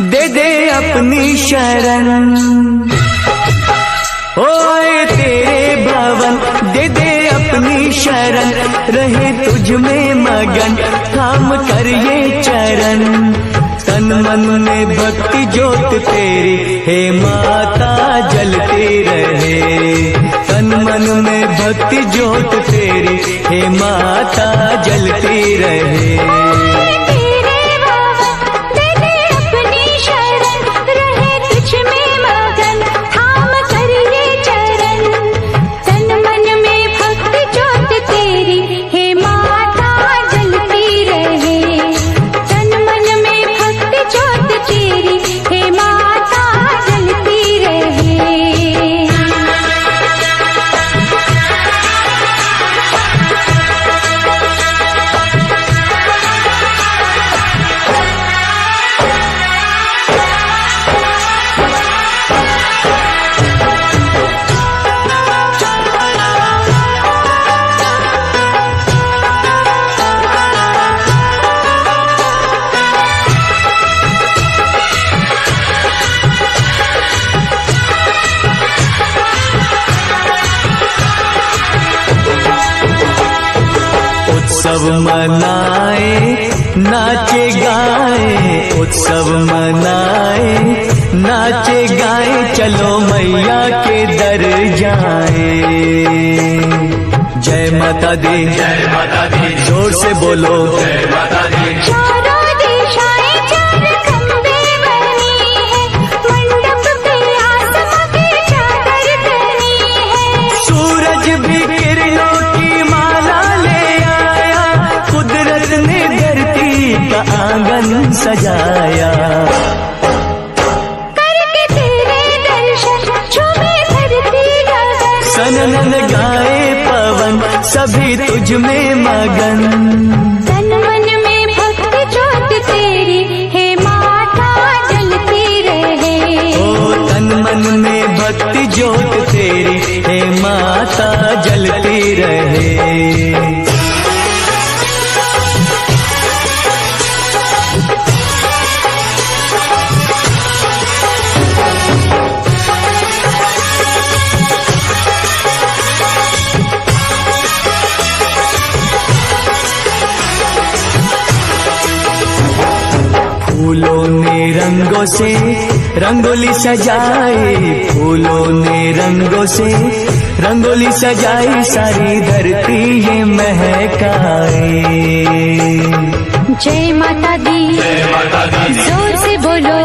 दे दे अपनी शरण, ओए तेरे भवन दे दे अपनी शरण। रहे तुझ में मगन थाम कर ये चरण। तन मन में भक्ति ज्योत तेरी हे माता जलती रहे। तन मन में भक्ति ज्योत तेरी हे माता जलती रहे। उत्सव मनाए नाचे गाए, उत्सव मनाए नाचे गाए। चलो मैया के दर जाए। जय माता दी, जय माता दी, जोर से बोलो जय माता दी। चारों दिशाएं चार खंबे बनी है, मंडप पे आसमां की चादर तनी है। सूरज भी किरणों की माला ले आया, कुदरत ने धरती का आंगन सजाया। सभी तुझ में मगन। तन मन में भक्ति ज्योत तेरी हे माता जलती रहे। ओ तन मन में भक्ति ज्योत तेरी हे माता जलती रहे। फूलों ने रंगों से रंगोली सजाई, फूलों ने रंगों से रंगोली सजाई, सारी धरती ये महकाए। जय माता दी, जोर से बोलो,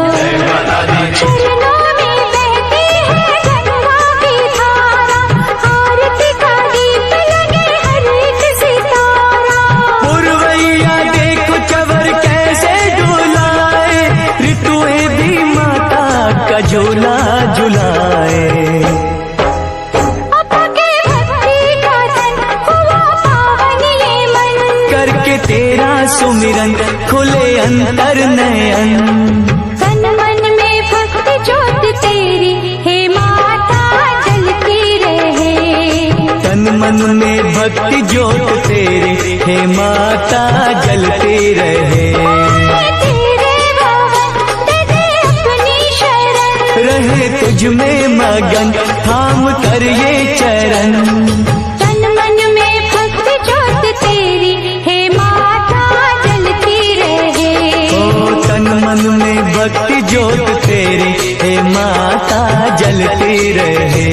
चरणों में बहती है गंगा की धारा, आरती का दीप लगे हर एक सितारा। पुरवैया देखो चवर कैसे डुलाए, ऋतुएं भी माता का झूला झुलाए। तेरा सुमिरन खुले अंतर नयन। तन मन में भक्ति ज्योत तेरी हे माता जलती रहे। तन मन में भक्ति ज्योत तेरी हे माता जलती रहे। तेरे भवन दे अपनी शरण, रहे तुझ में मगन थाम कर ये चरण। तन मन में भक्ति ज्योत तेरी हे तन मन में भक्ति ज्योत तेरी हे माता जलती रहे।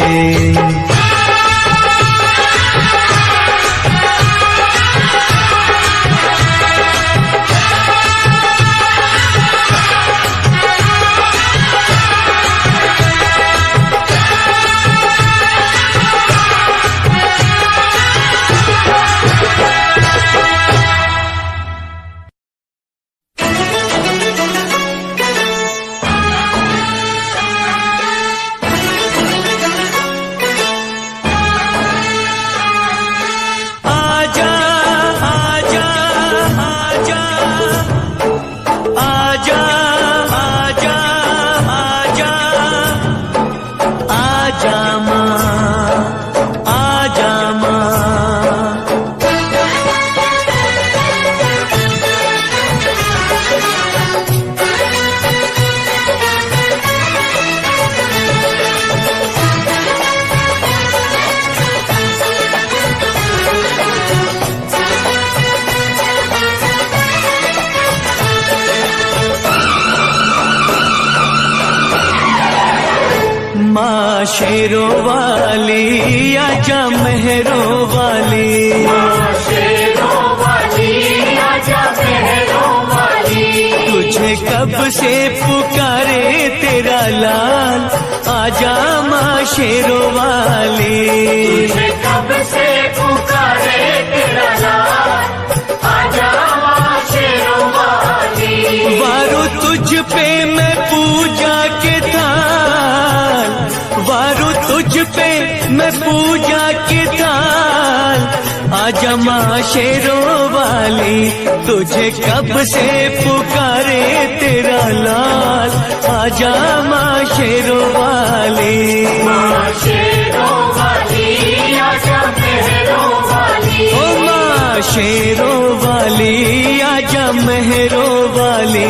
माँ शेरों वाली आजा मेहरों वाली, माँ शेरों वाली आजा मेहरों वाली। तुझे कब से पुकारे तेरा लाल, आजा माँ शेरों वाली। तुझे कब से पुकारे तेरा लाल, आजा माँ शेरों वाली। वारो तुझ पे मैं पूजा के थाल, वारो तुझ पे मैं पूजा के थाल, आजा माँ शेरों वाली। तुझे कब से पुकारे तेरा लाल, आजा माँ शेरों वाली। माँ शेरों वाली आजा मेहरों वाली। ओ माँ शेरों वाली आजा मेहरों वाली।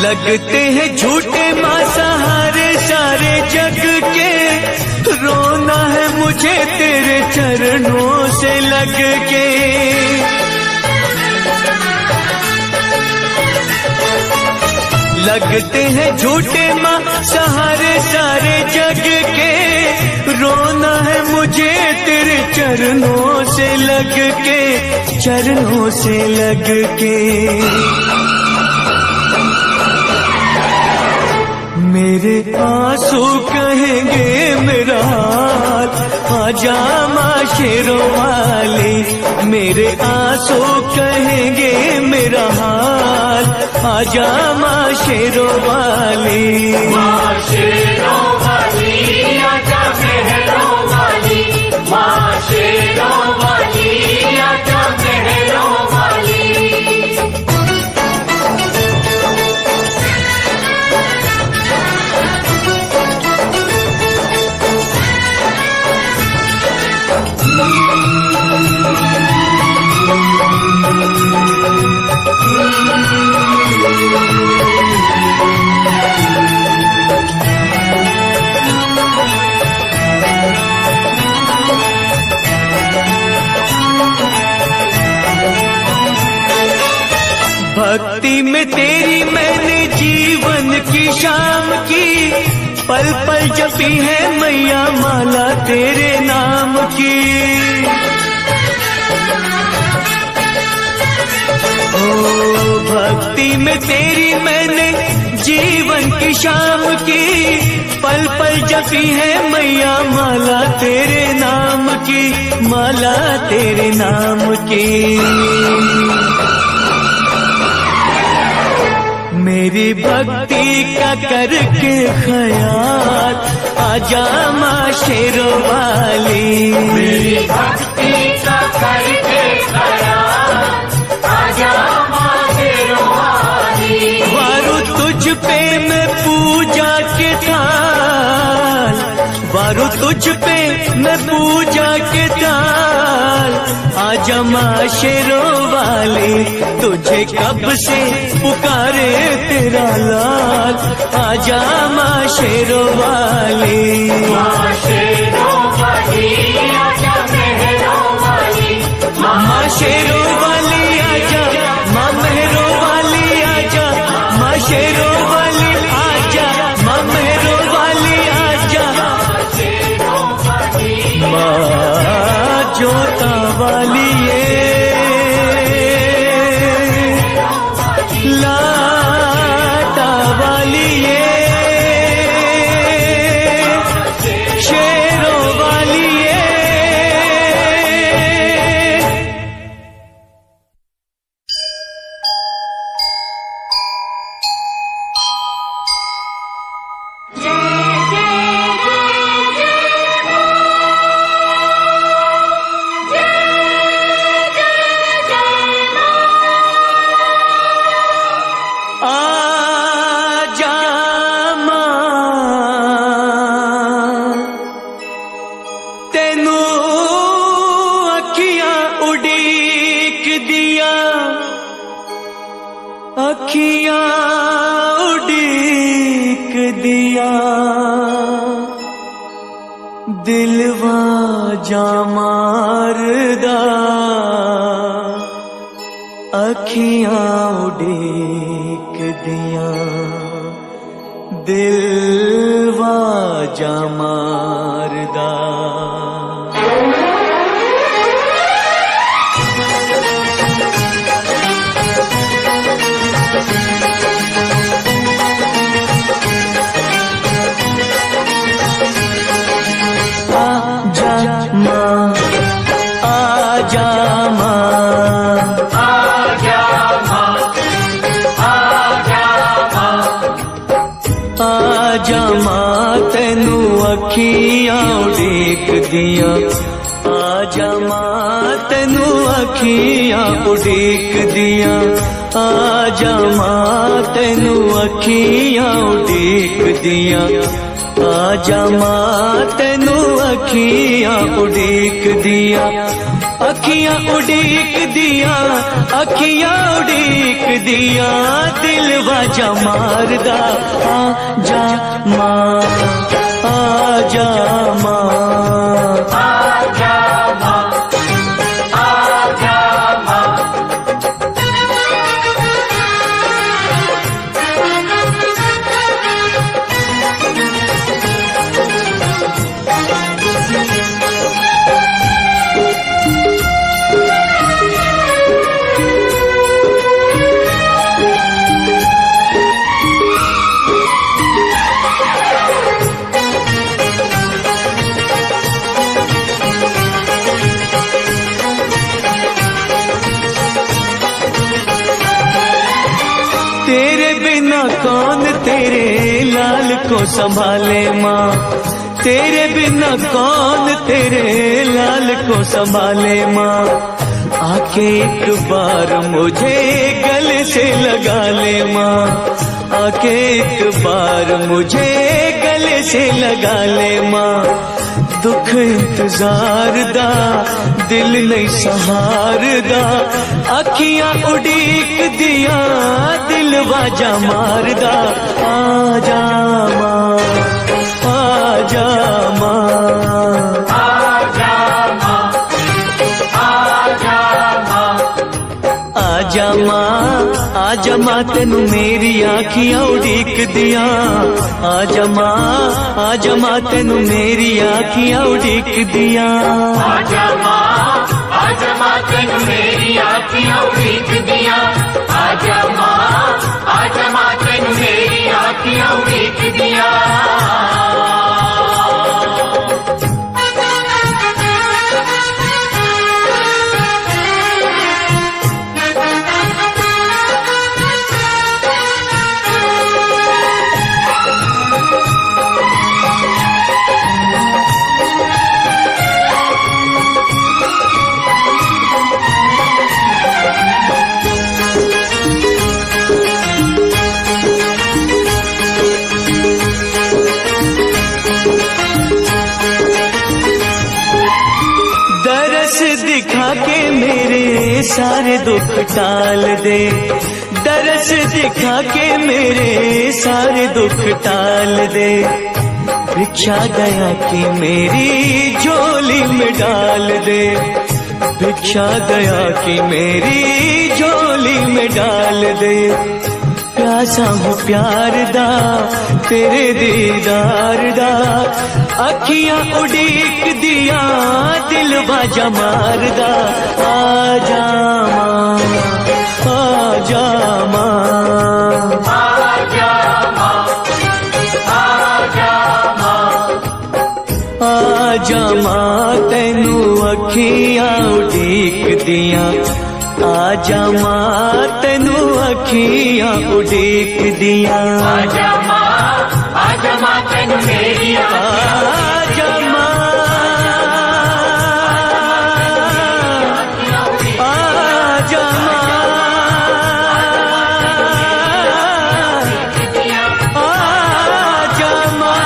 लगते हैं झूठे माँ सहारे सारे जग के, रोना है मुझे तेरे चरणों से लग के। लगते हैं झूठे माँ सहारे सारे जग के, रोना है मुझे तेरे चरणों से लग के, चरणों से लग के। मेरे आंसू कहेंगे मेरा हाल, आजा माँ शेरों वाली। मेरे आंसू कहेंगे मेरा हाल, आजा माँ शेरों वाली। माँ शेरों वाली आजा महरों वाली, माँ शेरों वाली आजा महरों वाली। भक्ति में तेरी मैंने जीवन की शाम की, पल पल जपी है मैया माला तेरे नाम की। ओ भक्ति में तेरी मैंने जीवन की शाम की, पल पल जपी है मैया माला तेरे नाम की, माला तेरे नाम की। मेरी भक्ति का करके ख्याल, आजा माँ शेरों वाली। मेरी भक्ति का करके ख्याल, आजा माँ शेरों वाली। वारू तुझ पे मैं पूजा के थाल, वारू तुझ पे मैं पूजा के थाल, आजा माँ शेरों वाली। तुझे कब से पुकारे तेरा लाल, आजा माँ शेरों वाली। माँ शेरों वाली आजा महरों वाली, माँ शेरों वाली आजा, माँ मेहरों वाली आजा, माँ शेरों वाली आजा, माँ मेहरों वाली आजा, माँ जोता वाली लाटा वाली शेरों वाली अखियां उड़ीक दिया, दिलवा जा मारदा। अखियां उड़ीक दिया, दिलवा जा मारदा। आजा मां तैनू अखियां उड़ीक दिया, आजा मां तैनू अखियां उड़ीक दिया, आजा मां तैनू अखियां उड़ीक दिया, आजा मां तैनू अखियां उड़ीक दिया। अखियां उड़ीक दिया, अखियां उड़ीक दिया, दिलवा जा मारदा। आजा मां, आजा मां, आजा मां, आजा मां। को संभाले माँ, तेरे बिना कौन तेरे लाल को संभाले माँ। आके एक बार मुझे गले से लगा ले माँ, आके एक बार मुझे गले से लगा ले माँ। दुख इंतजार दा दिल नहीं सहार दा, अखियां उड़ीक दिया दिल वाजा मार दा। आजा माँ, आजा माँ, आजा माँ, आजा माँ, आजा माँ, आजा माँ तेनू मेरी आखियां उड़ीक दिया। आजा माँ, आजा माँ तेनू मेरी आखियां उड़ीक दिया। आजा माँ, आजा माँ तेनू मेरी आँखियाँ उड़ीक दिया। आजा माँ, आजा माँ तेनू मेरी आँखियाँ उड़ीक दिया। दिखा के मेरे सारे दुख टाल दे, दरस दिखा के मेरे सारे दुख टाल दे। भिक्षा दया की मेरी झोली में डाल दे, भिक्षा दया की मेरी झोली में डाल दे। प्यासा हूँ प्यार दा तेरे दीदार दा, अखियां उड़ीक दिया दिल बाजा मार दा। आजा माँ, आजा माँ, आजा माँ, आजा माँ, आजा माँ तेनू अखियां उड़ीक दिया। आजा माँ तेनू अखियां उड़ीक दिया। आजा माँ, आजा माँ तेनू मेरी आजा माँ, आजा माँ, आजा माँ।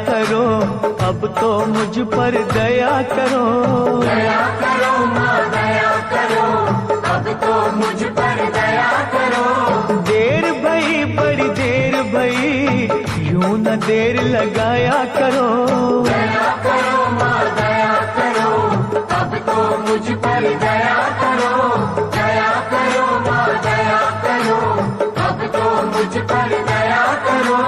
करो, अब तो मुझ पर दया करो। दया करो माँ दया करो, अब तो मुझ पर दया करो। देर भई बड़ी देर भई, यूं न देर लगाया करो। दया करो माँ दया करो, अब तो मुझ पर दया करो। दया करो माँ दया करो, अब तो मुझ पर दया करो।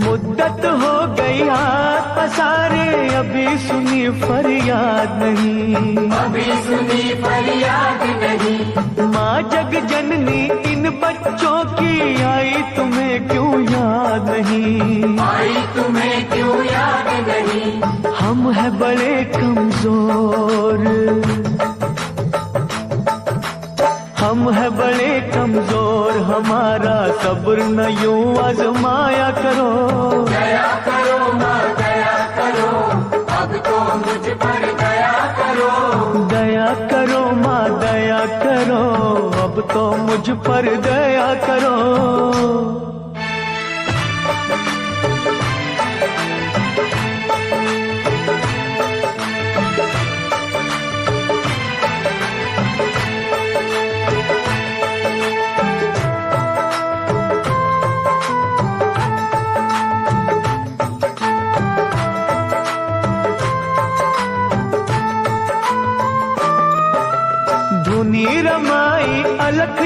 मुद्दत हो गई हाथ पसारे, अभी सुनी फरियाद नहीं। अभी सुनी फरियाद नहीं। माँ जग जननी इन बच्चों की, आई तुम्हें क्यों याद नहीं। आई तुम्हें क्यों याद नहीं। हम है बड़े कमजोर, हम है बड़े कमजोर, हमारा सब्र न यूं आजमाया करो। दया करो माँ दया करो, अब तो मुझ पर दया करो। दया करो माँ दया करो, अब तो मुझ पर दया करो।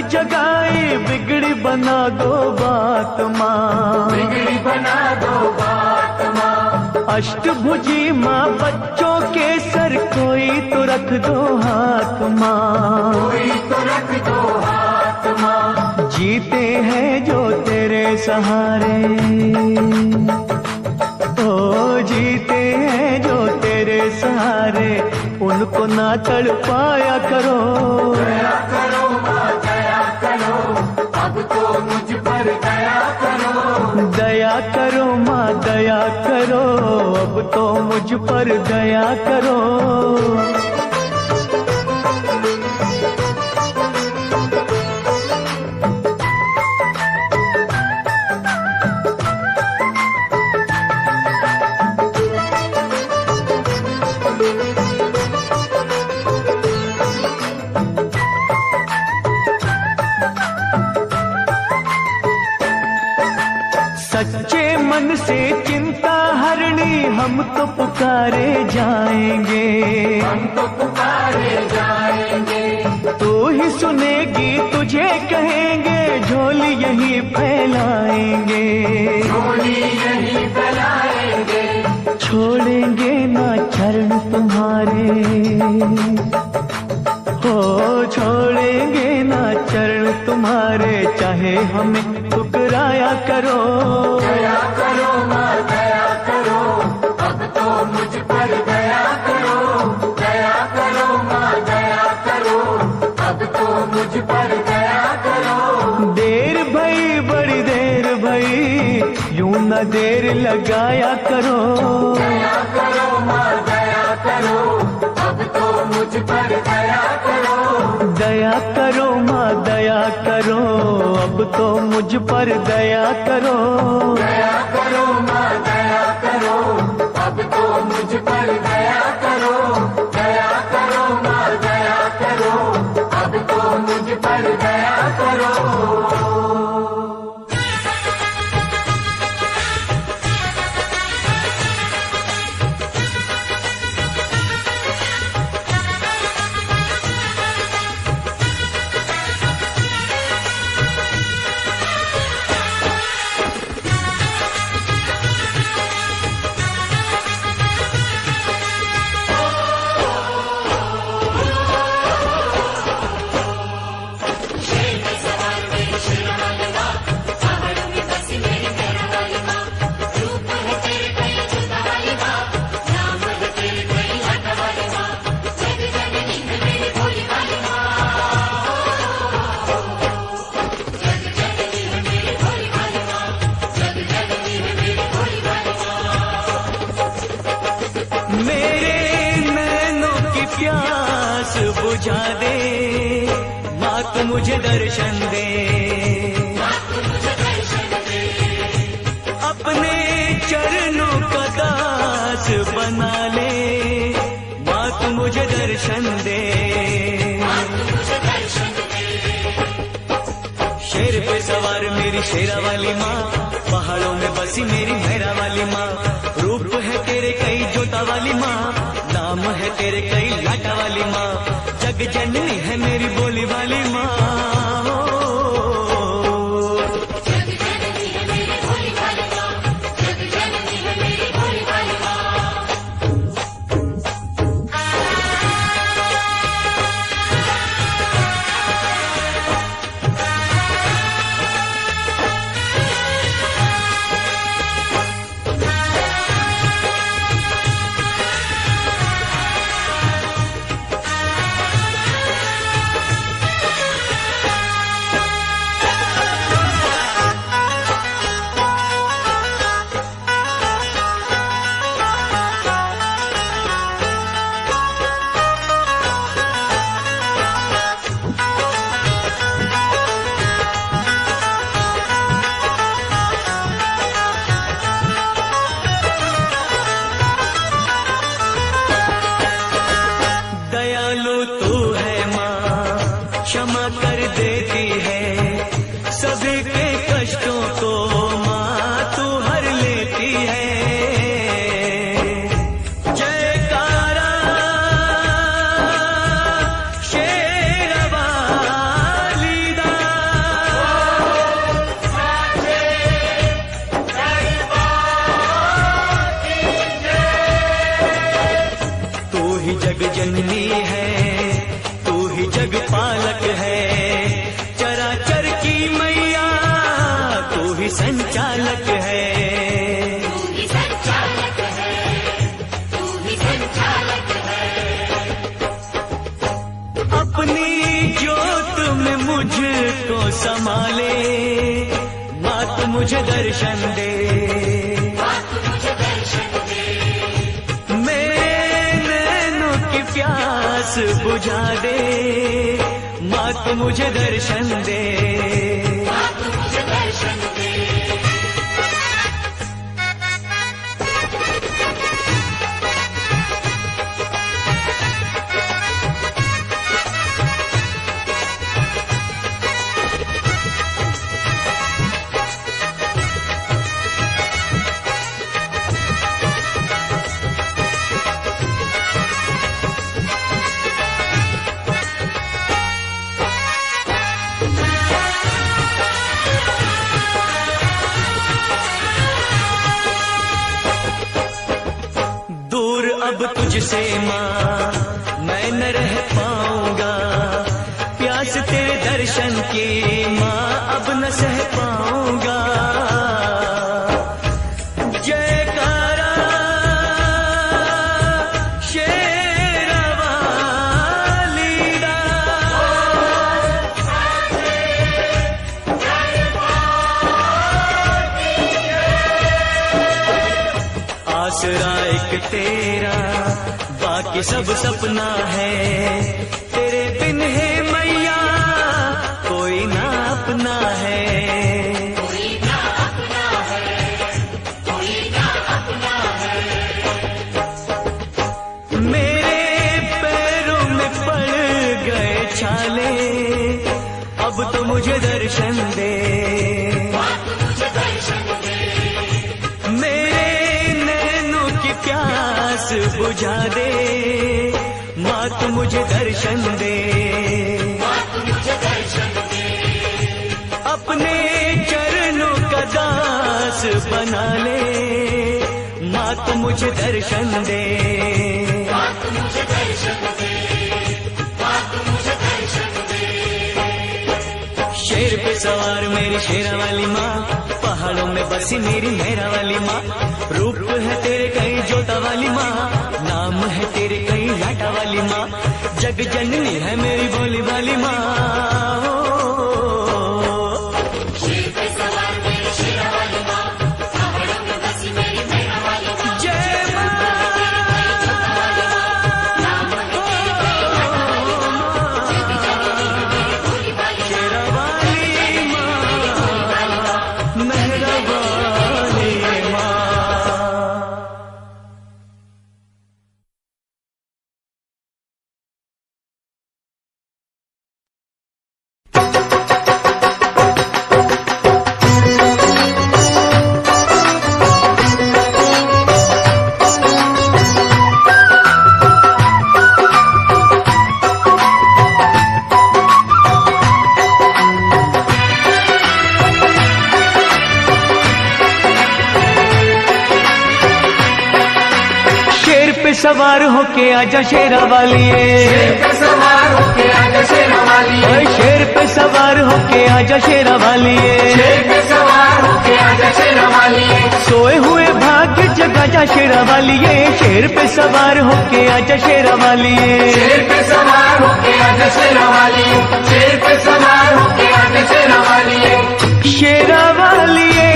जगाई बिगड़ी बना दो बात माँ, बिगड़ी बना दो बात माँ। अष्टभुजी माँ बच्चों के सर कोई तो रख दो हाथ माँ, कोई तो रख दो हाथ माँ। जीते हैं जो तेरे सहारे, ओ जीते हैं जो तेरे सहारे, उनको ना तड़पाया करो। दया करो माँ दया करो, अब तो मुझ पर दया करो। दया करो माँ दया करो, अब तो मुझ पर दया करो। सच्चे मन से चिंता हरणी हम तो पुकारे जाएंगे, हम तो पुकारे जाएंगे। तू ही सुनेगी तुझे कहेंगे, झोली यही फैलाएंगे, झोली यही फैलाएंगे। छोड़ेंगे ना चरण तुम्हारे, हो छोड़ेंगे ना चरण तुम्हारे, चाहे हमें ठुकराया करो। दया करो माँ दया करो, अब तो मुझ पर दया करो। दया करो माँ दया करो, अब तो मुझ पर दया करो। देर भई बड़ी देर भई, यूं न देर लगाया करो। दया करो माँ दया करो, अब तो मुझ पर दया करो। दया करो माँ दया करो, अब तो मुझ पर दया करो। दया करो माँ दया करो, अब तो मुझ पर दया करो। दया करो माँ दया करो, अब तो मुझ पर दया करो। बुझा दे माँ, तू मुझे दर्शन दे, अपने चरणों का दास बना ले। माँ तू मुझे दर्शन दे, शेर पे सवार मेरी शेरा वाली माँ, पहाड़ों में बसी मेरी मेरा वाली माँ। रूप है तेरे कई जोता वाली माँ, नाम है तेरे कई लाटा वाली माँ। जग जननी है मेरी बोली वाली माँ। जग जननी है, तू ही जग पालक है, चराचर की मैया तू ही संचालक है। अपनी ज्योत में मुझको संभाले, माँ तू मुझे दर्शन दे, मेरे नैनों की प्यास बुझा दे, माँ तू मुझे दर्शन दे। अब तुझसे माँ मैं न रह पाऊंगा, प्यास तेरे दर्शन की माँ अब न सह पाऊंगा। जयकारा शेरवाली दा, आसरा एक तेरा बाकी सब सपना है, तेरे बिन है मैया कोई ना अपना है। मेरे पैरों में पड़ गए छाले, अब तो मुझे दर्शन दे, प्यास बुझा दे, माँ तू मुझे दर्शन दे। अपने चरणों का दास बना ले, माँ तू मुझे दर्शन दे। शेर पे सवार मेरी शेरा वाली माँ, पहाड़ों में बसी मेरी मेरा वाली माँ, रूप है तेरे कहीं जोता वाली माँ, नाम है तेरे कहीं लाटा वाली माँ, जग जननी है मेरी भोली वाली माँ। सवार होके आजा शेरा वालिए, शेर पे सवार होके आजा शेरा वालिए, शेर पे सवार होके आजा शेरा वालिए, शेर पे सवार होके आजा शेरा वालिए, सोए हुए भाग्य जगा जा शेरा वालिए, शेर पे सवार होके आजा शेरा वालिए, शेर पे सवार होके आजा शेरा वालिए, शेर पे सवार होके आजा शेरा वालिए। शेरा वालिए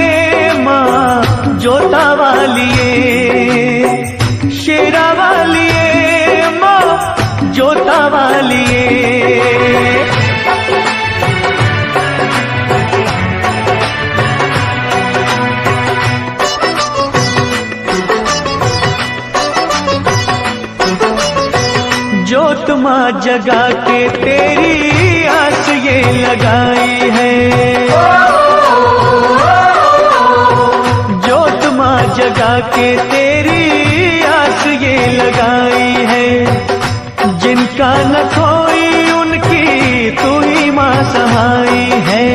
माँ जोता वालिए, शेरा वालिए माँ जोता वालिए, जोत माँ जगा के तेरी आस ये लगाई है, जोत माँ जगा के तेरी आस ये लगाई है, जिनका न कोई उनकी तू ही माँ सहाई है।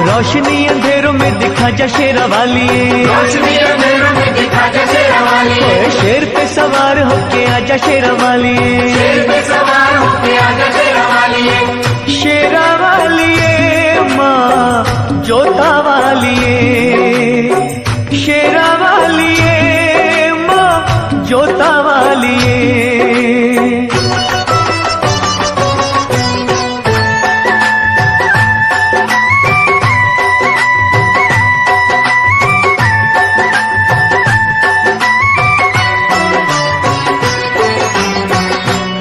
रोशनी अंधेरों में दिखा जा शेरा वालिए, रोशनी अंधेरों में दिखा जा शेरा वाली, शेर पे सवार होके आजा शेरा वाली, शेर पे सवार होके आजा शेरा वाली, शेरा वाली माँ जोता वाली, शेरा वाली माँ जोता वाली।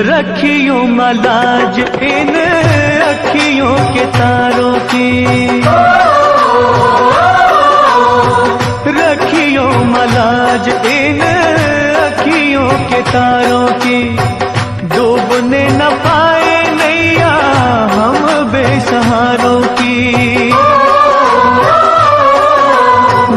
रखियों मलाज इन अखियों के तारों की, रखियों मलाज इन अखियों के तारों की, डूबने न पाए नैया हम बेसहारों की।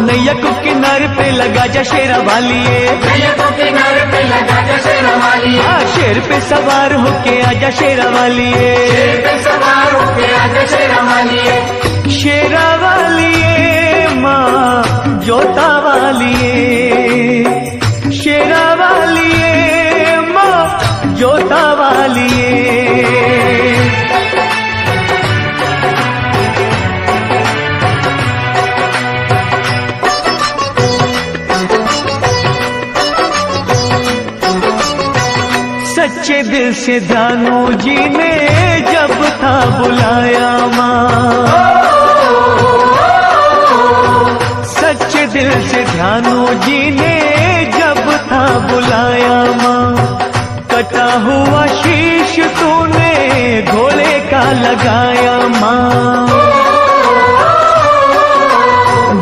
नैया को किनारे पे लगा जा शेरा वाली, नैया को किनारे पे लगा जा शेरा वाली, शेर पे सवार होके आजा शेरा वाली, शेर पे सवार होके आजा शेरा वाली, शेरा वाली माँ जोता वाली, शेरा वाली माँ जोता वाली। सच्चे दिल से दानू जी ने जब था बुलाया माँ, सच्चे दिल से ध्यानू जी ने जब था बुलाया माँ, कटा हुआ शीश तूने घोड़े का लगाया माँ,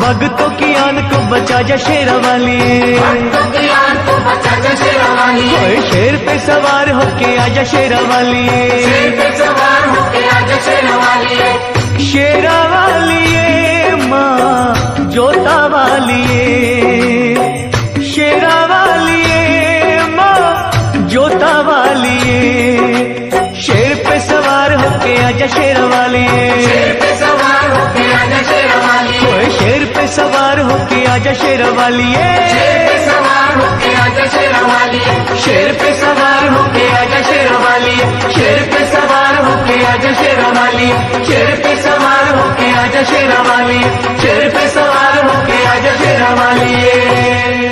भक्तों की आन को बचा जा शेरा वाली, भक्तों की आन को बचा जा शेरा वाली, शेर पे सवार होके आजा शेरा वाली, शेर पे सवार होके आजा शेरा वाली, शेरा वाली माँ जोता वाली, शेरा वाली माँ जोता वाली, शेर पे सवार होके आजा शेरा वाली, शेर पे सवार होके आजा शेरा वाली, शेर पे सवार होके आजा शेरा वाली, शेर पे सवार होके आजा शेरा वाली, शेर पे सवार होके आजा शेरा वाली, शेर पे सवार होके आजा शेरा वाली, शेर पे सवार होके आजा शेरा वाली, शेर पे सवार होके आजा शेरा वाली।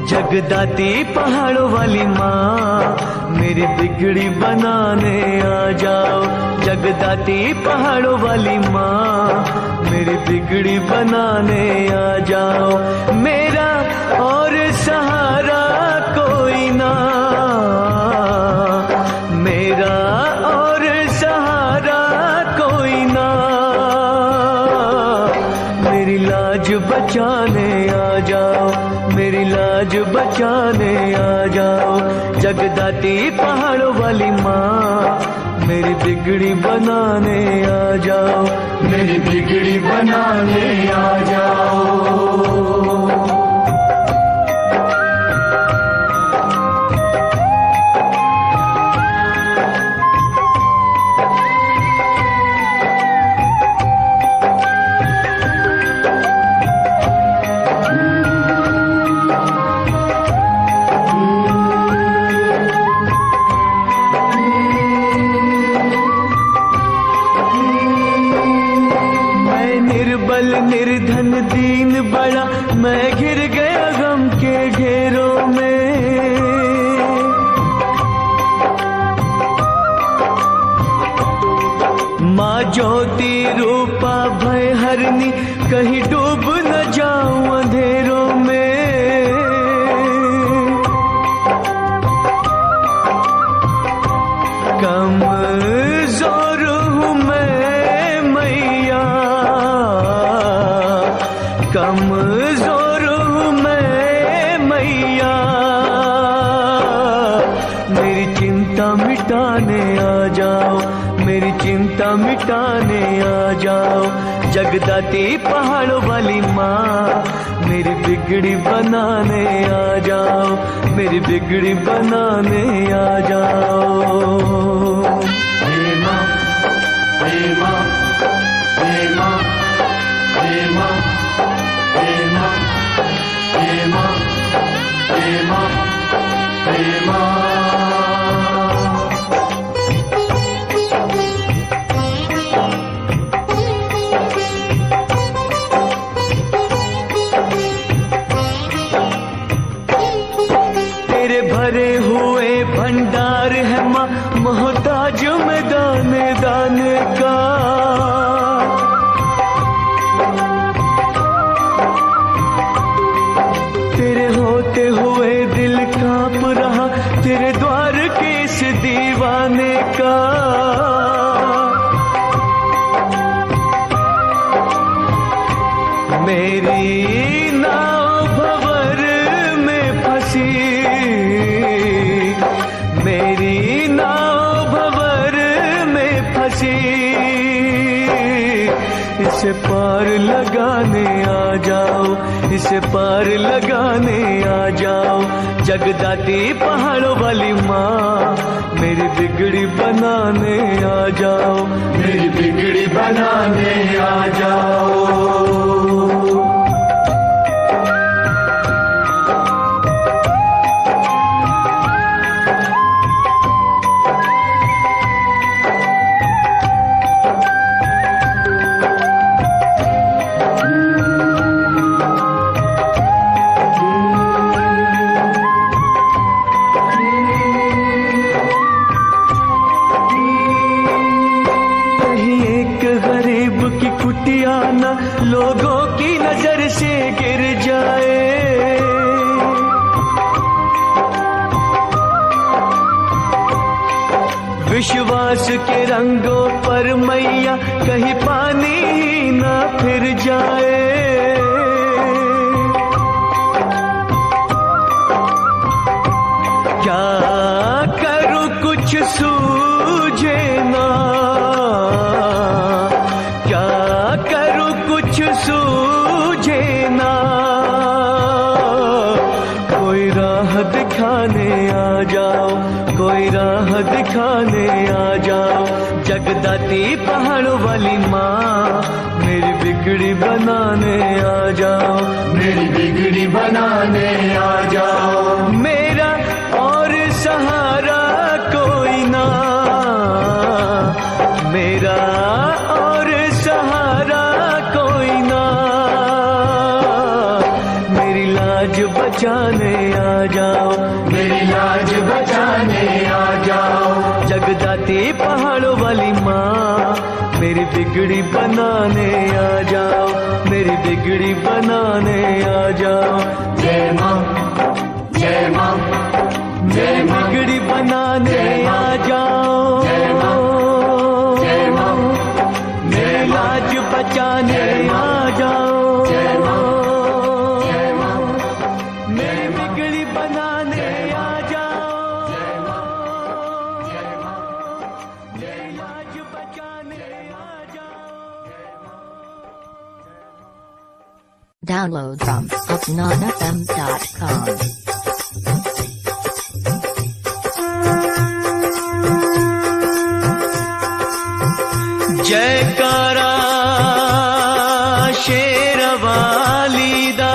जगदाती पहाड़ों वाली माँ मेरी बिगड़ी बनाने आ जाओ, जगदाती पहाड़ों वाली माँ मेरी बिगड़ी बनाने आ जाओ, मेरा और सहारा कोई ना, मेरा और सहारा कोई ना, मेरी लाज बचाने आ जाओ, मेरी लाज बचाने आ जाओ, जगदाती पहाड़ों वाली माँ मेरी बिगड़ी बनाने आ जाओ, मेरी बिगड़ी बनाने आ जाओ। निर्धन दीन बड़ा मैं घिर गया गम के घेरों में, माँ ज्योति रूपा भय हरनी कहीं डूब न जाऊं अंधेरों में, कमजोर हूँ मैं मैया, मेरी चिंता मिटाने आ जाओ, मेरी चिंता मिटाने आ जाओ। जगदाती पहाड़ों वाली माँ, मेरी बिगड़ी बनाने आ जाओ, मेरी बिगड़ी बनाने आ जाओ। हे माँ, हे माँ, हे माँ, हे माँ, हे माँ, हे माँ, हे माँ, हे माँ। तेरे भरे हुए भंडार है माँ, मोहताज में दाने दाने का। तेरे होते हुए दिल कांप रहा, तेरे द्वार के इस दीवाने का। मेरी नाव भंवर में फंसी, मेरी नाव भंवर में फंसी, इसे पार लगाने आ जाओ, इसे पार लगाने आ जाओ। जगदाती पहाड़ों वाली माँ, मेरी बिगड़ी बनाने आ जाओ, मेरी बिगड़ी बनाने आ जाओ। कुटिया न लोगों की नजर से गिर जाए। विश्वास के रंगों पर मैया कहीं पानी ही न फिर जाए। क्या करूं कुछ सूझे ना, सूझे ना, कोई राह दिखाने आ जाओ, कोई राह दिखाने आ जाओ। जगदाती पहाड़ों वाली माँ, मेरी बिगड़ी बनाने आ जाओ, मेरी बिगड़ी बनाने आ जाओ। मेरा और सहारा कोई ना, मेरा और सहारा कोई ना, मेरी लाज बचाने आ जाओ, मेरी लाज बचाने आ जाओ। जगदाती पहाड़ों वाली माँ, मेरी बिगड़ी बनाने आ जाओ, मेरी बिगड़ी बनाने आ जाओ। जय माँ, जय माँ, जय माँ, बिगड़ी बनाने आ जाओ, जय माँ, जय माँ, मेरी लाज बचाने आ जाओ, जय माँ, जय माँ, मेरी बिगड़ी बनाने आ जाओ, जय माँ, जय माँ, मेरी लाज बचाने आ जाओ। Download from upnonfm.com. जयकारा शेरवाली दा,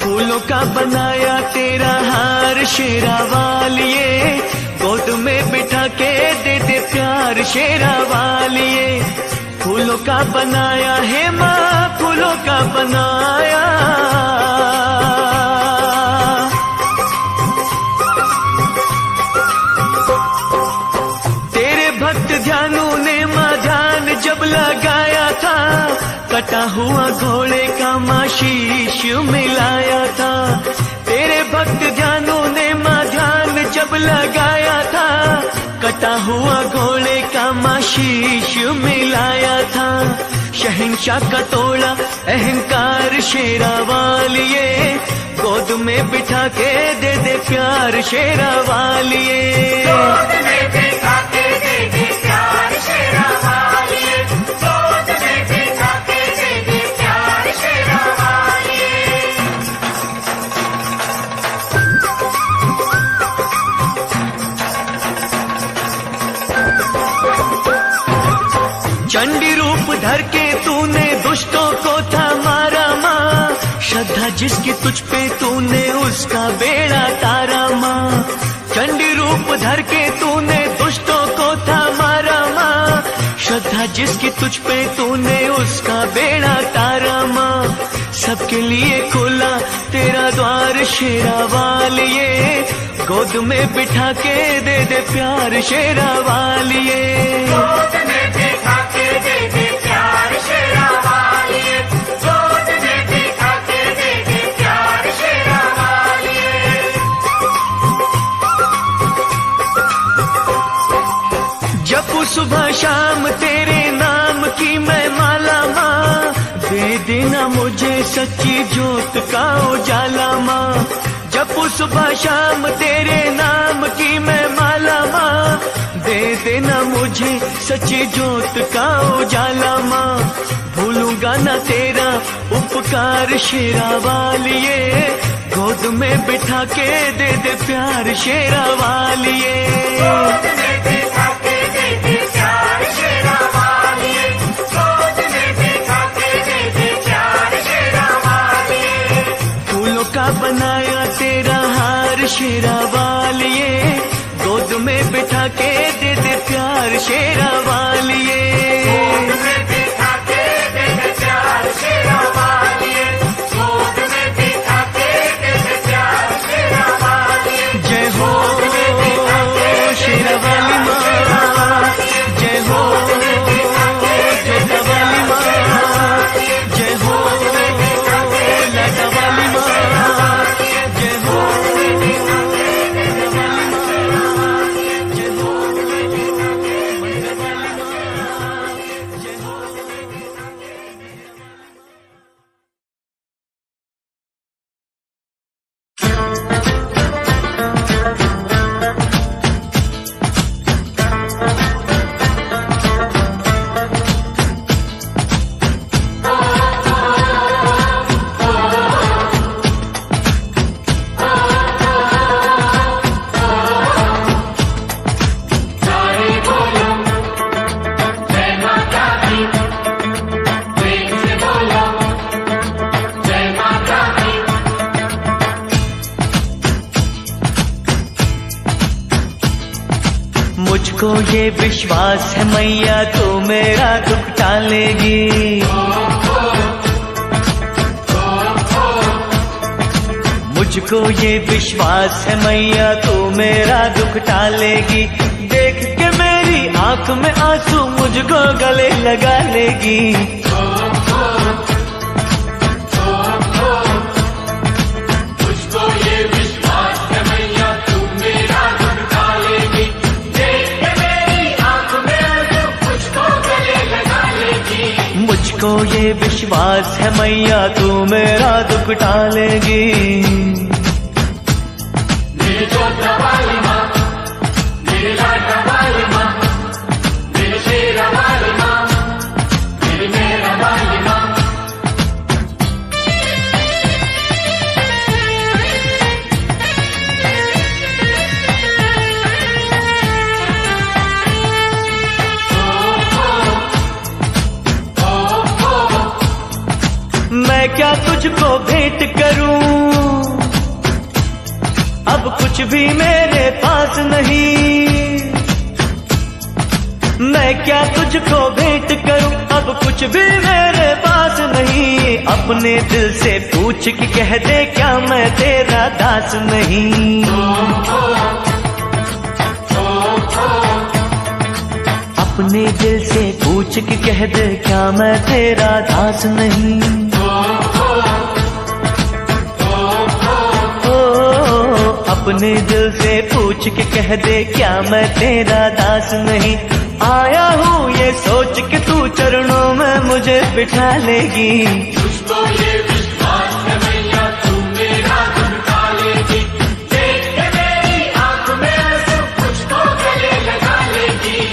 फूलों का बनाया तेरा हार शेरावालिए, गोद में बिठा के दे दे प्यार शेरावालिए। फूलों का बनाया है माँ, फूलों का बनाया, तेरे भक्त ध्यानों ने माँ ध्यान जब लगाया था, कटा हुआ घोड़े का माँ शीश मिलाया था, तेरे भक्त जानों ने माँ ध्यान जब लगाया था। कटा हुआ घोड़े का माँ शीश मिलाया था, शहंशाह का तोड़ा अहंकार शेरा वालिए, गोद में बिठा के दे दे प्यार शेरा वालिए। गोद में बिठा के दे दे प्यार शेरा वालिए, गोद में बिठा के दे दे प्यार शेरा वालिए। चंडी रूप धर के तूने दुष्टों को था मारा माँ, श्रद्धा जिसकी तुझ पे तूने उसका बेड़ा तारा माँ। चंडी रूप धर के तूने दुष्टों को था मारा माँ, श्रद्धा जिसकी तुझ पे तूने उसका बेड़ा तारा माँ। सबके लिए खुला तेरा द्वार शेरा वालिए, गोद में बिठा के दे दे प्यार शेरा वालिए। गोद में बिठा के दे दे प्यार शेरा वालिए, गोद में बिठा के दे दे प्यार शेरा वालिए। जपू सुबह शाम तेरे नाम की मैं माला माँ, दे देना मुझे सच्ची जोत का उजाला माँ। जपू सुबह शाम तेरे नाम की मैं माला माँ, दे देना मुझे सच्ची जोत का उजाला माँ। भूलूंगा ना तेरा उपकार शेरा वालिए, गोद में बिठा के दे दे प्यार शेरा वालिए। गोद में बिठा के दे दे प्यार शेरा वालिए, गोद में बिठा के दे दे प्यार शेरा वालिए। फूलों का बनाया तेरा हार शेरा वालिए, गोद में बिठा के दे दे प्यार शेरा वालिए। गोद में बिठा के दे दे प्यार शेरा वालिए, गोद में बिठा के दे दे प्यार शेरा वालिए। जय हो शेरा वाली माँ, जय हो जोता वाली माँ, जय हो लाटा वाली माँ, जय हो जय हो मुझको ये विश्वास है मैया तू मेरा दुख टालेगी। मुझको ये विश्वास है मैया तू मेरा दुख टालेगी। देख के मेरी आंख में आंसू मुझको गले लगा लेगी। मुझको ये विश्वास है मैया तू मेरा दुख टालेगी। देख के मेरी आंख में आंसू मुझको गले लगा लेगी। मुझको ये विश्वास है मैया तू मेरा दुख टालेगी। मेरी जोता वाली माँ, मेरी लाटा वाली माँ, मेरी शेरा वाली माँ, मेरी मेरा वाली माँ। मैं क्या तुझको भेंट करूं, अब कुछ भी मेरे पास नहीं। मैं क्या तुझको भेंट करूं, अब कुछ भी मेरे पास नहीं। अपने दिल से पूछ के कह दे क्या मैं तेरा दास नहीं। अपने दिल से पूछ पूछ के कह दे क्या मैं तेरा दास नहीं। ओ अपने दिल से पूछ के कह दे क्या मैं तेरा दास नहीं। आया हूँ ये सोच के तू चरणों में मुझे बिठा लेगी। मुझको ये विश्वास है मैया तू मेरा दुख टालेगी। देख के मेरी आंख में आंसू मुझको गले लगा लेगी।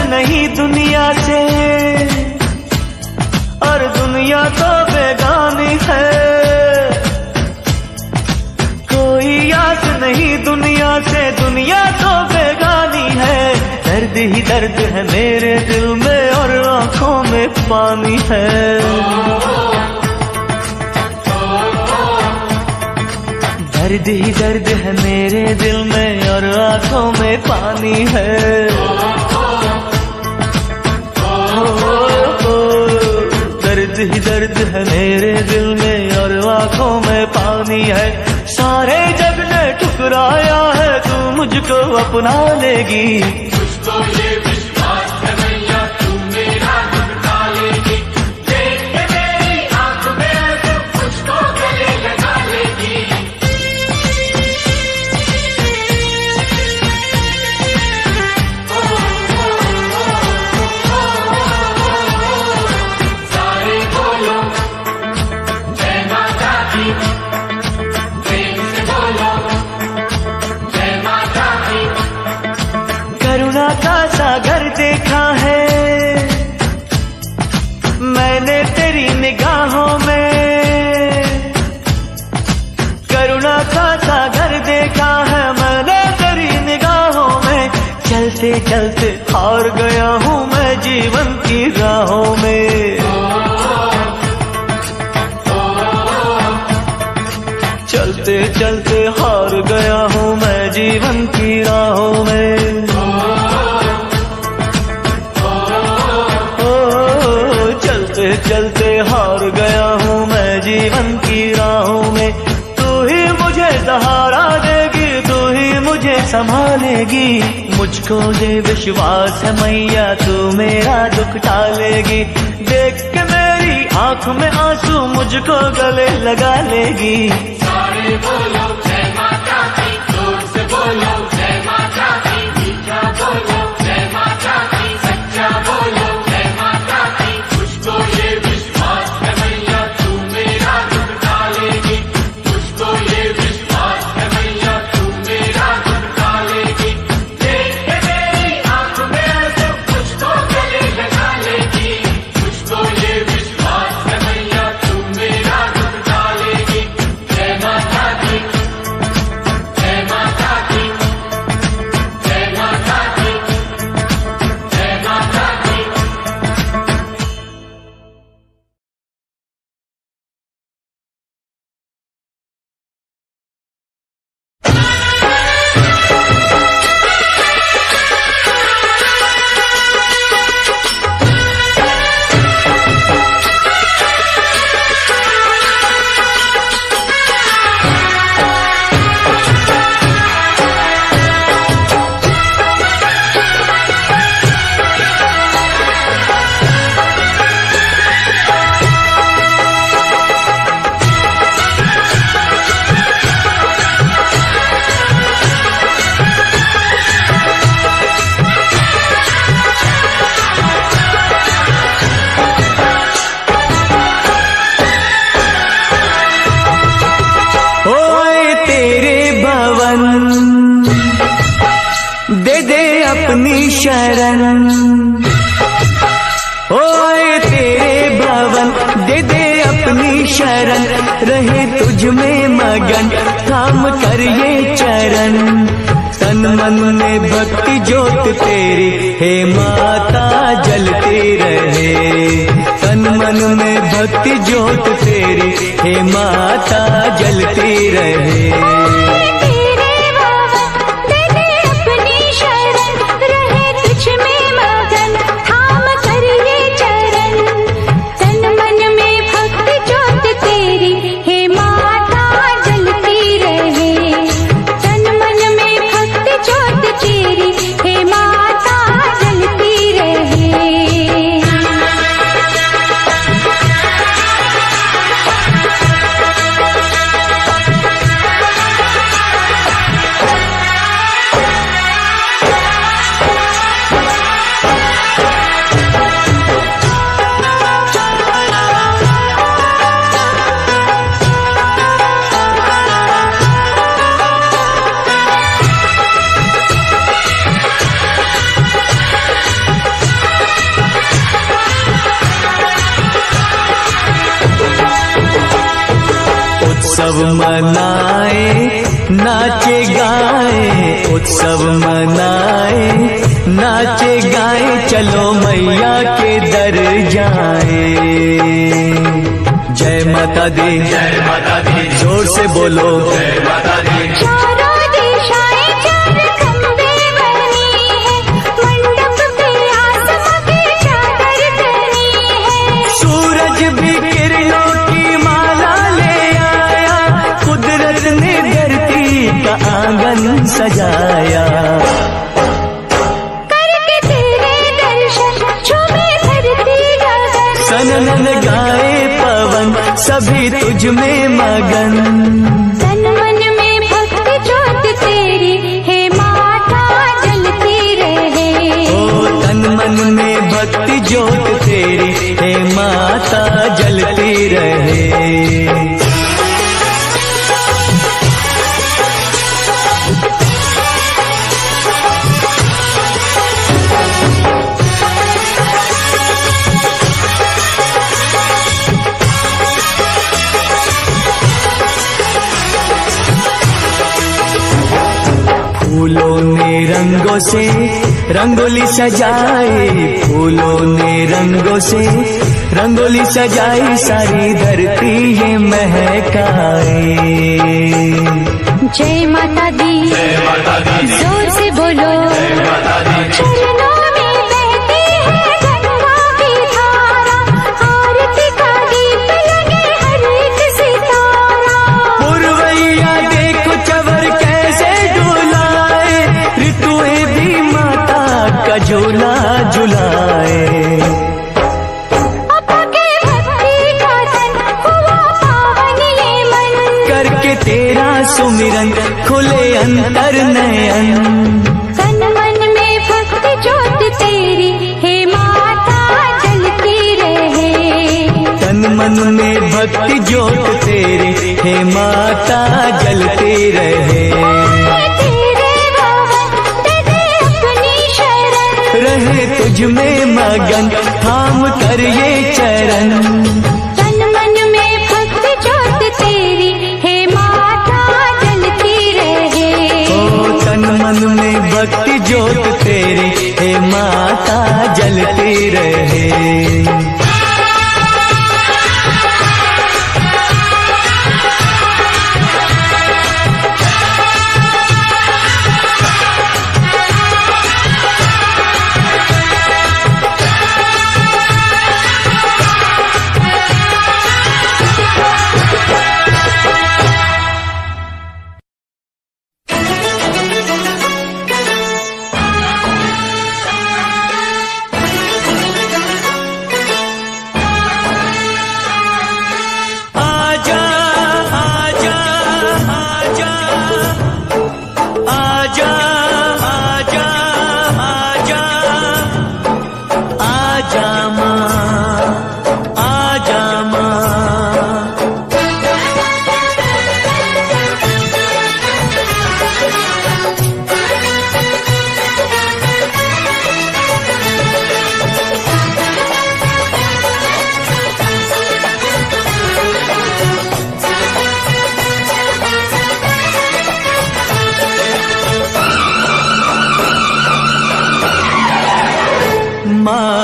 नहीं दुनिया से और दुनिया तो बेगानी है। कोई आस नहीं दुनिया से, दुनिया तो बेगानी है। दर्द ही दर्द है मेरे दिल में और आंखों में पानी है। दर्द ही दर्द है मेरे दिल में और आंखों में पानी है। दर्द ही दर्द है मेरे दिल में और आंखों में पानी है। सारे जग ने ठुकराया है तू मुझको अपना लेगी। मुझको ये विश्वास है मैया तू मेरा दुख टालेगी। देख के मेरी आंख में आंसू मुझको गले लगा लेगी। करुणा का सागर देखा है मैंने तेरी निगाहों में। करुणा का सागर देखा है मैंने तेरी निगाहों में। चलते चलते हार गया हूँ मैं जीवन की राहों में। चलते चलते हार गया हूँ मैं जीवन की राहों में। चलते चलते हार गया हूँ मैं जीवन की राहों में। तू ही मुझे सहारा देगी, तू ही मुझे संभालेगी। मुझको ये विश्वास है मैया तू मेरा दुख टालेगी। देख के मेरी आंख में आंसू मुझको गले लगा लेगी। सारे बोलो जय माता दी, जोर से बोलो जय माता दी। मीठा बोलो जय माता दी, सच्चा बोलो जय माता दी। मुझको ये विश्वास है मैया तू मेरा दुख टालेगी। मुझको ये विश्वास है मैया तू मेरा दुख टालेगी। देख के मेरी आंख में आंसू मुझको गले लगा लेगी। मुझको ये विश्वास है मैया तू मेरा दुख टालेगी। जय माता दी, जय माता दी, जय माता दी, जय माता दी। अपनी शरण। ओए तेरे भवन दे दे अपनी शरण, रहे तुझ में मगन थाम कर ये चरण। तन मन में भक्ति ज्योत तेरी हे माता जलती रहे, तन मन मन में भक्ति ज्योत तेरी हे माता जलती रहे। तेरे बाबा दे अपनी शरण, रहे तुझ में मगन, थाम कर ये चरण। तन मन में भक्ति ज्योत तेरी हे माता जलती रहे। तन मन में भक्ति ज्योत तेरी हे माता जलती रहे। उत्सव मनाए नाचे गाए, उत्सव मनाए नाचे गाए, चलो मैया के दर जाए। जय माता दी, जय माता दी, जोर से बोलो जय माता दी। चारों दिशाएं चार खंबे बनी है, मंडप पे आसमां की चादर तनी है। सूरज भी किरणों की माला ले आया, कुदरत ने धरती का आंगन सजाया। करके तेरे दर्शन झूमे धरती गगन। सनन गाए पवन सभी तुझ में मगन। तन मन में भक्ति ज्योत तेरी हे माता जलती रहे। ओ तन मन में भक्ति ज्योत तेरी हे माता जलती रहे। फूलों ने रंगों से रंगोली सजाए, फूलों ने रंगों से रंगोली सजाई, सारी धरती ये महकाए। जय माता दी, जय माता दी, जोर से बोलो जय माता दी। चरणों में बहती है गंगा की धारा, आरती का दीप लगे हर एक सितारा। पुरवैया देखो चवर कैसे डुलाए, ऋतुएं भी माता का झूला झुलाए। पापा के भक्ति का तन हुआ पावन ये मन। करके तेरा सुमिरन खुले अंतर नयन। तन मन में भक्ति ज्योत तेरी हे माता जलती रहे। तन मन में भक्ति ज्योत तेरी हे माता जलती रहे। तेरे बाबा दे अपनी शरण, रहे तुझ में मगन, थाम कर ये चरण। तन मन में भक्ति ज्योत तेरी हे माता जलती रहे। ओ तन मन में भक्ति ज्योत तेरी हे माता जलती रहे।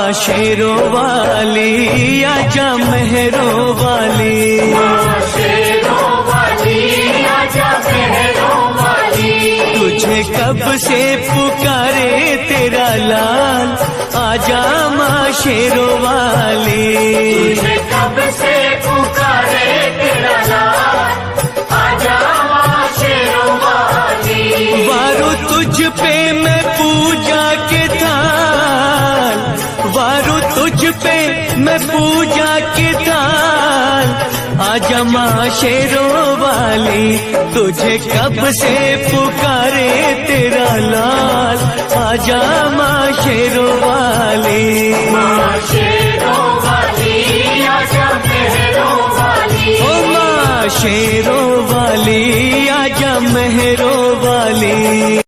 माँ शेरों वाली आजा मेहरों वाली, शेरों वाली आजा मेहरों वाली, तुझे कब से पुकारे तेरा लाल, आजा माँ शेरों वाली, तुझे कब से पुकारे तेरा लाल, आजा माँ शेरों वाली, वारू तुझ पे मैं पूजा के थाल, वारू तुझ पे मैं पूजा के थाल, आजा माँ शेरों वाली, तुझे कब से पुकारे तेरा लाल, आजा माँ शेरों वाली, माँ शेरों वाली आजा मेहरों वाली, ओ माँ शेरों वाली आजा मेहरों वाली।